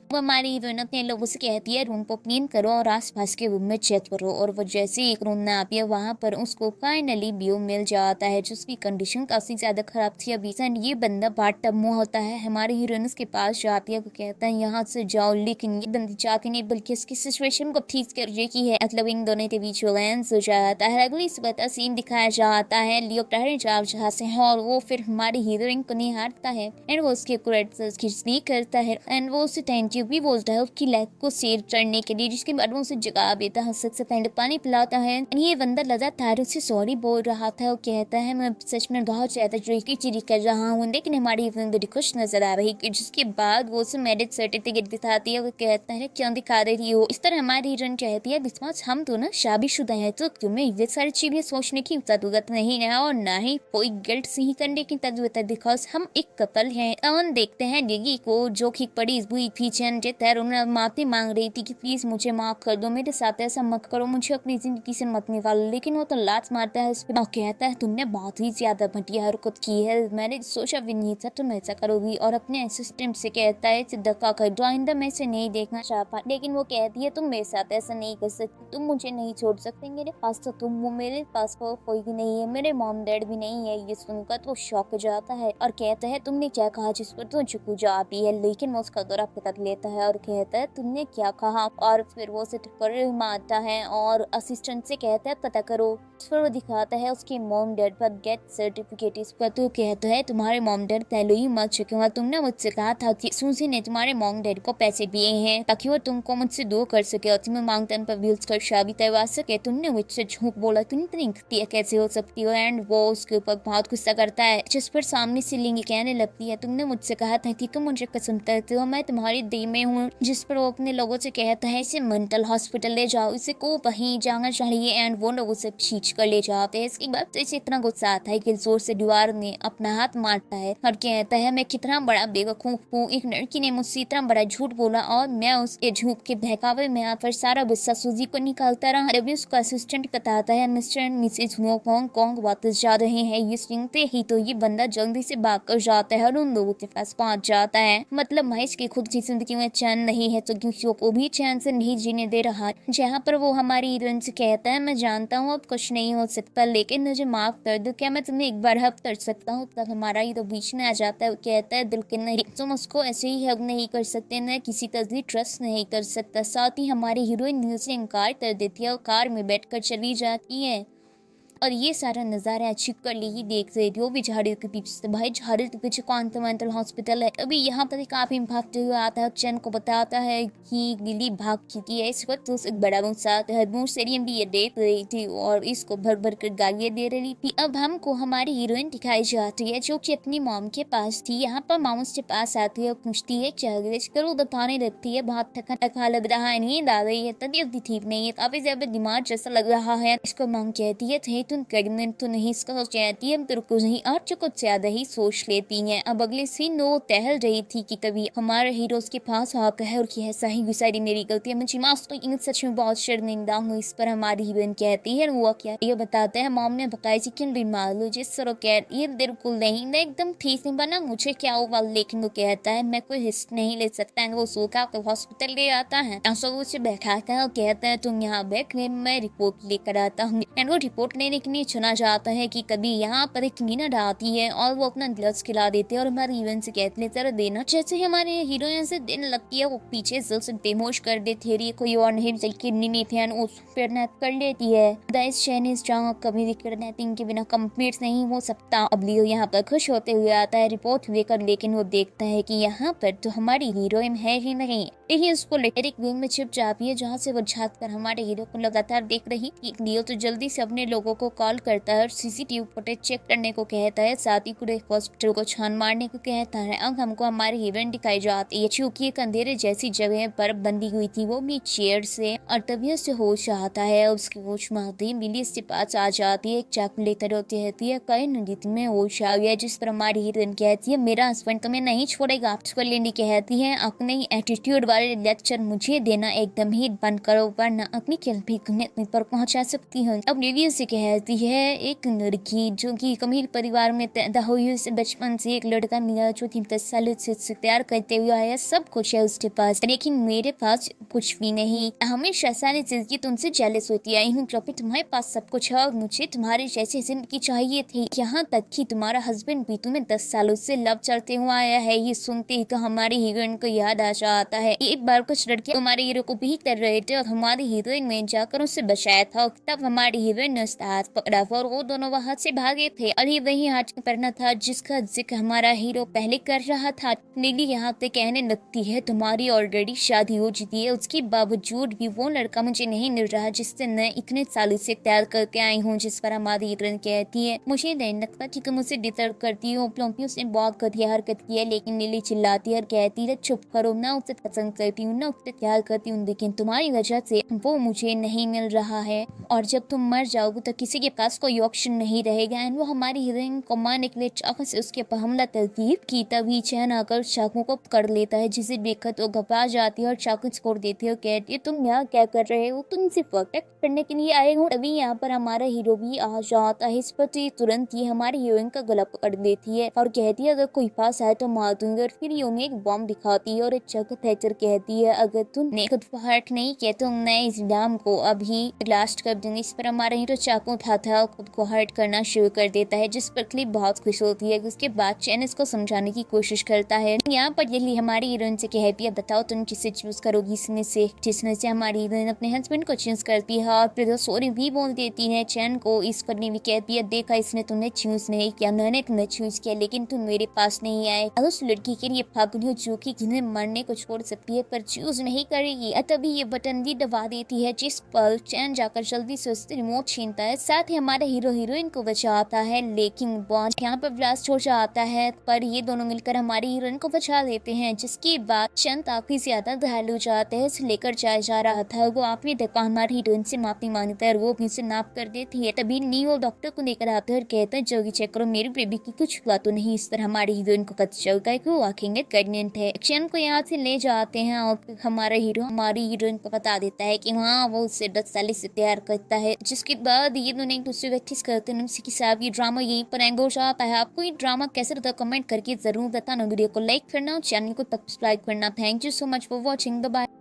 वो हमारी हीरोइन अपने लोगों से कहती है रूम को क्लीन करो और आसपास के रूम में चेक करो, और वो जैसे ही एक रूम में आती है वहाँ पर उसको फाइनली व्यू मिल जाता है जिसकी कंडीशन काफी ज्यादा खराब थी। अभी ये बंदा बाथटब में होता है। हमारी हीरोइन उसके पास जाती है, वो कहता है यहाँ से जाओ, लेकिन ये बंदी चाहती नहीं बल्कि इसकी सिचुएशन को ठीक कर की है। मतलब इन दोनों के बीच रोमांस हो जाता है। अगली सुबह का सीन दिखाया जाता है, लियो टहल जाओ जहाँ से है और वो फिर हमारी हीरोइन को नहीं हारता है एंड वो उसके खिंचनी करता है एंड वो उसे भी बोलता है उसकी लाइफ को सेव करने के लिए, जिसके बाद वो उसे जवाब देता है, सबसे पहले पानी पिलाता है। ये बंदा लगातार उसे सॉरी बोल रहा था और कहता है मैं सच में बहुत ज्यादा चोरी कर रहा हूँ, लेकिन हमारी बड़ी खुश नजर आ रही है। जिसके बाद वो उसे मैरिज सर्टिफिकेट दिखाती है, वो कहता है क्यों दिखा रही हो। इस तरह हमारी हीरोइन कहती है बिकॉज हम तो ना शादीशुदा है तो तुम्हें ये सारी चीजें सोचने की जरूरत नहीं है और ना ही कोई गिल्ट सही करने की जरूरत है, बिकॉज हम एक कपल है। और देखते हैं लिली को जो कि बड़ी हुई थी माफी मांग रही थी कि प्लीज मुझे माफ कर दो, मेरे साथ ऐसा मत करो, मुझे अपनी जिंदगी से मत निकालो, लेकिन वो तो लात मारता है। उसपे कहता है तुमने बहुत ही ज्यादा घटिया हरकत की है, मैंने सोचा भी नहीं था तुम ऐसा करोगी, और अपने असिस्टेंट से कहता है धक्का कर दो, आइंदा मैं इसे नहीं देखना चाहता। लेकिन वो कहती है तुम मेरे साथ ऐसा नहीं कर सकती, तुम मुझे नहीं छोड़ सकते, मेरे पास तो तुम हो, मेरे पास कोई भी नहीं है, मेरे मॉम डैड भी नहीं है। ये सुनकर तो शॉक हो जाता है और कहता है तुमने क्या कहा, जिस पर तो चुकू जाती है। लेकिन वो उसका दौरा पकड़ लेता है और कहता है तुमने क्या कहा, और फिर वो उसे ठप्पड़ मारता है और असिस्टेंट से कहता है पता करो। फिर वो दिखाता है उसके मॉम डैड पर गेट सर्टिफिकेट। इस पर तो कहता है तुम्हारे मॉम डैड पहले ही मर चुके हैं, तुमने मुझसे कहा था कि सूजी ने तुम्हारे मॉम डैड को पैसे दिए हैं ताकि वो तुमको मुझसे दूर कर सके और तुम्हें मांगटन पर व्हील्स कर शादी करवा सके, तुमने मुझसे झूठ बोला, तुम इतनी घटिया कैसे हो सकती हो। एंड वो उसके ऊपर बहुत गुस्सा करता है, जिस पर सामने से लिंगी कहने लगती है तुमने मुझसे कहा था कि तुम मुझे पसंद करते हो, मैं तुम्हारी दिल में हूँ। जिस पर वो अपने लोगों से कहता है इसे मेंटल हॉस्पिटल ले जाओ, इसे को वहीं जाना चाहिए। एंड वो लोग उसे खींच कर ले जाते हैं। इसके बाद तो इसे इतना गुस्सा आता है कि जोर से दीवार में अपना हाथ मारता है और कहता है मैं कितना बड़ा बेवकूफ हूँ, एक लड़की ने मुझसे इतना बड़ा झूठ बोला और मैं उसके झूठ के बहकावे में आकर सारा गुस्सा सूजी को निकालता रहा। तभी उसका असिस्टेंट बताता है मिस्टर एंड मिसेज हांगकांग वापस जा रहे हैं। ये सुनते ही तो ये बंदा जल्दी से भाग कर जाता है और उन लोगों के पास पहुंच जाता है। मतलब महेश की खुद की जिंदगी में चैन नहीं है तो किसी को भी चैन से नहीं जीने दे रहा। जहाँ पर वो हमारी हीरोइन से कहता है मैं जानता हूँ अब कुछ नहीं हो सकता लेकिन मुझे माफ कर दो, क्या मैं तुम्हें एक बार हक कर सकता हूँ। तब हमारा हीरो बीच में आ जाता है, वो कहता है दिल के नहीं, तुम उसको ऐसे ही हक नहीं कर सकते, न किसी तरह ट्रस्ट नहीं कर सकता। साथ ही हमारी हीरोइन से इनकार कर देती है और कार में बैठकर चली जाती है। और ये सारा नज़ारा अच्छी कर ली देख रहे थे भी झाड़ी के पीछे से। भाई झाड़ी के पीछे कॉन्वेंटल हॉस्पिटल है। अभी यहाँ पर काफी भागते हुए आता है, चैन को बताता है कि गिली भाग चुकी है। इस वक्त उस एक बड़ा सेरियम भी ये देख रही थी और इसको भर भर कर गालियाँ दे रही थी। अब हमको हमारी हीरोइन दिखाई जाती है जो कि अपनी मॉम के पास थी। यहाँ पर मॉम उसके पास आती है और पूछती है क्या कर वो बताने लगती है बहुत थका थका लग रहा है, नींद आ रही है, तबीयत भी ठीक नहीं है, काफी ज्यादा दिमाग जैसा लग रहा है। इसको मॉम कहती है तुम प्रेग्नेंट तो नहीं, इसका कहती है तेरे को नहीं और कुछ ज्यादा ही सोच लेती हैं। अब अगले सीन वो टहल रही थी कि तभी हमारे हीरो के पास आकर है और कि ऐसा ही गुस्सारी मेरी गलती है, मुझे माफ तो इन सच में बहुत शर्मिंदा हूँ। इस पर हमारी हीरोइन कहती है वो क्या, ये बताते हैं मॉम ने बताया चिकन बीमार लो जिस तरह कहती है बिल्कुल नहीं, मैं एकदम ठीक नहीं बना, मुझे क्या हुआ। लेकिन वो कहता है मैं कोई हिस्स नहीं ले सकता है। वो सोखा तो हॉस्पिटल ले आता है, उसे बैठाता है और कहता है तुम यहाँ बैठ, मैं रिपोर्ट लेकर आता हूँ। वो रिपोर्ट लेने के लिए चुना जाता है कि कभी यहाँ पर एक क्लीनर आती है और वो अपना ग्लव्स खिला देते हैं और हमारे हीरोइन से कहते हैं जरा देना। जैसे ही हमारे हीरोइन से देने लगती है वो पीछे से बेहोश कर देती है, कोई और नहीं बल्कि नीथन उस पर नैप कर लेती है। दाइस चाइनीज ड्रामा कभी भी किडनैपिंग के बिना कंप्लीट नहीं हो सकता। अब लियो यहाँ पर खुश होते हुए आता है रिपोर्ट लेकर, लेकिन वो देखता है कि यहाँ पर तो हमारी हीरोइन है ही नहीं। यही उसको लेकर एक रूम में छिप जाती है जहाँ से वो झाँक कर हमारे हीरो को लगातार देख रही थी। लियो तो जल्दी से अपने लोगों को कॉल करता है और सीसीटीवी फुटेज चेक करने को कहता है, साथ ही पूरे हॉस्पिटल को छान मारने को कहता है। अब हमको हमारी हीरोइन दिखाई जाती है चूंकि एक अंधेरे जैसी जगह पर बंदी हुई थी वो भी चेयर से, और तभी उसे होश आता है। उसकी होश में आती मिली इसके पास आ जाती है, एक चाकू लेकर होती रहती है, कई नदी में होश आ गया। जिस पर हमारी हीरोइन कहती है मेरा हस्बैंड तुम्हें नहीं छोड़ेगा। आपको लेनी कहती है अपने एटीट्यूड वाले लेक्चर मुझे देना एकदम ही बंद करो वरना अपनी किल भी पर पहुंचा सकती हूँ। अब लिली से कहती है एक लड़की जो कि कमील परिवार में पैदा हुई, उसे बचपन से एक लड़का मिला जो कि 10 साल से प्यार करते हुए आया, सब कुछ है उसके पास लेकिन मेरे पास कुछ भी नहीं। हमेशा सारी जिंदगी तुमसे जेलस होती आई हूँ क्योंकि तुम्हारे पास सब कुछ है और मुझे तुम्हारी जैसी जिंदगी चाहिए थी। यहाँ तक कि तुम्हारा हस्बैंड भी तुम्हें 10 सालों से लव चलते हुए आया है। ये सुनते ही तो हमारी हीरोइन को याद आ जाता है एक बार कुछ लड़के हमारे हीरो को भी कर रहे थे और हमारी हीरोइन ने जाकर उससे बचाया था। तब हमारी हीरोइन ने उसका हाथ पकड़ा और वो दोनों वहाँ से भागे थे और ये वही हाथ पकड़ना था जिसका जिक्र हमारा हीरो पहले कर रहा था। नीली यहाँ पे कहने लगती है तुम्हारी ऑलरेडी शादी हो चुकी है, उसके बावजूद भी वो लड़का मुझे नहीं मिल रहा जिससे मैं इतने सालों से प्यार करके आई हूँ। जिस पर हमारी हीरोइन कहती है मुझे नहीं लगता कि तुम उसे डिजर्व करती हो, क्योंकि उसने बहुत घटिया हरकत की है। लेकिन नीली चिल्लाती है और कहती है चुप करो, ना उसे पसंद करती हूँ ना उससे प्यार करती हूँ, लेकिन तुम्हारी वजह से वो मुझे नहीं मिल रहा है और जब तुम मर जाओगे तो किसी के पास कोई ऑप्शन नहीं रहेगा। एंड वो हमारी हीरोइन को मारने के लिए चाकू से उसके पर हमला तरतीब की, तभी चैन आकर चाकू को कर लेता है जिसे देखकर तो घबरा जाती है और चाकू छोड़ देती है और कहती है तुम यहाँ क्या कर रहे हो, तुम इसे प्रोटेक्ट करने के लिए आए हो। तभी यहाँ पर हमारा हीरो भी आ जाता है। इस पर तुरंत ही हमारी हीरोइन का गला पकड़ देती है और कहती है अगर कोई पास आए तो मार दूंगी। और फिर उन्हें एक बॉम्ब दिखाती है और एक चाकू थैचर कहती है अगर तुमने खुद को हर्ट नहीं किया तो मैं इस बॉम्ब को अभी ब्लास्ट कर दूंगी। इस पर हमारा हीरो चाकू उठाता है और खुद को हर्ट करना शुरू कर देता है, जिस पर क्लिप बहुत खुश होती है। उसके बाद चैन इसको समझाने की कोशिश करता है। यहाँ पर ये हमारी हीरोइन से कहती है बताओ तुम किसे चूज करोगी इसमें से, जिसमें से हमारी हीरोइन अपने हस्बैंड को चूज करती है और फिर सॉरी भी बोल देती है। चैन को इस करने भी कहती है देखा इसने तुम्हें चूज नहीं किया, मैंने तुम्हें चूज किया लेकिन तुम मेरे पास नहीं आए। और उस लड़की के लिए पागल हो जो कि जिन्हें मरने को छोड़ सकती है पर चूज नहीं करेगी। तभी ये बटन भी दबा देती है जिस पर चैन जाकर जल्दी से उससे रिमोट छीनता है, साथ ही हमारे हीरो हीरोइन को बचाता है, लेकिन बॉन्ड यहाँ पर ब्लास्ट हो जाता है, पर ये दोनों मिलकर हमारी हीरोइन को बचा देते हैं। जिसके बाद चंद काफी ज्यादा घायल हो जाते हैं। उसे लेकर जाया जा रहा था, वो आपने देखा हमारी हीरोइन से माफी मांगता है, वो अपनी से माफ कर देती है। तभी नीओ डॉक्टर को लेकर आते हैं और कहते हैं जल्दी चेक करो मेरी बेबी की कुछ हुआ तो नहीं। इस तरह हमारी हीरोइन को पता चलता है कि वो आखिर प्रेग्नेंट है। एक्शन को यहाँ से ले जाते हैं और हमारा हीरो हमारी हीरोइन को बता देता है कि हाँ वो उससे 10 साल से प्यार करता है। जिसके बाद ये दोनों एक दूसरे को किस करते हैं। उसी के साथ ये ड्रामा यहीं पर एंड हो जाता है। आपको ये ड्रामा कैसे लगा कमेंट करके जरूर बताना। वीडियो को लाइक करना और चैनल को सब्सक्राइब करना। Thank you so much for watching. Bye.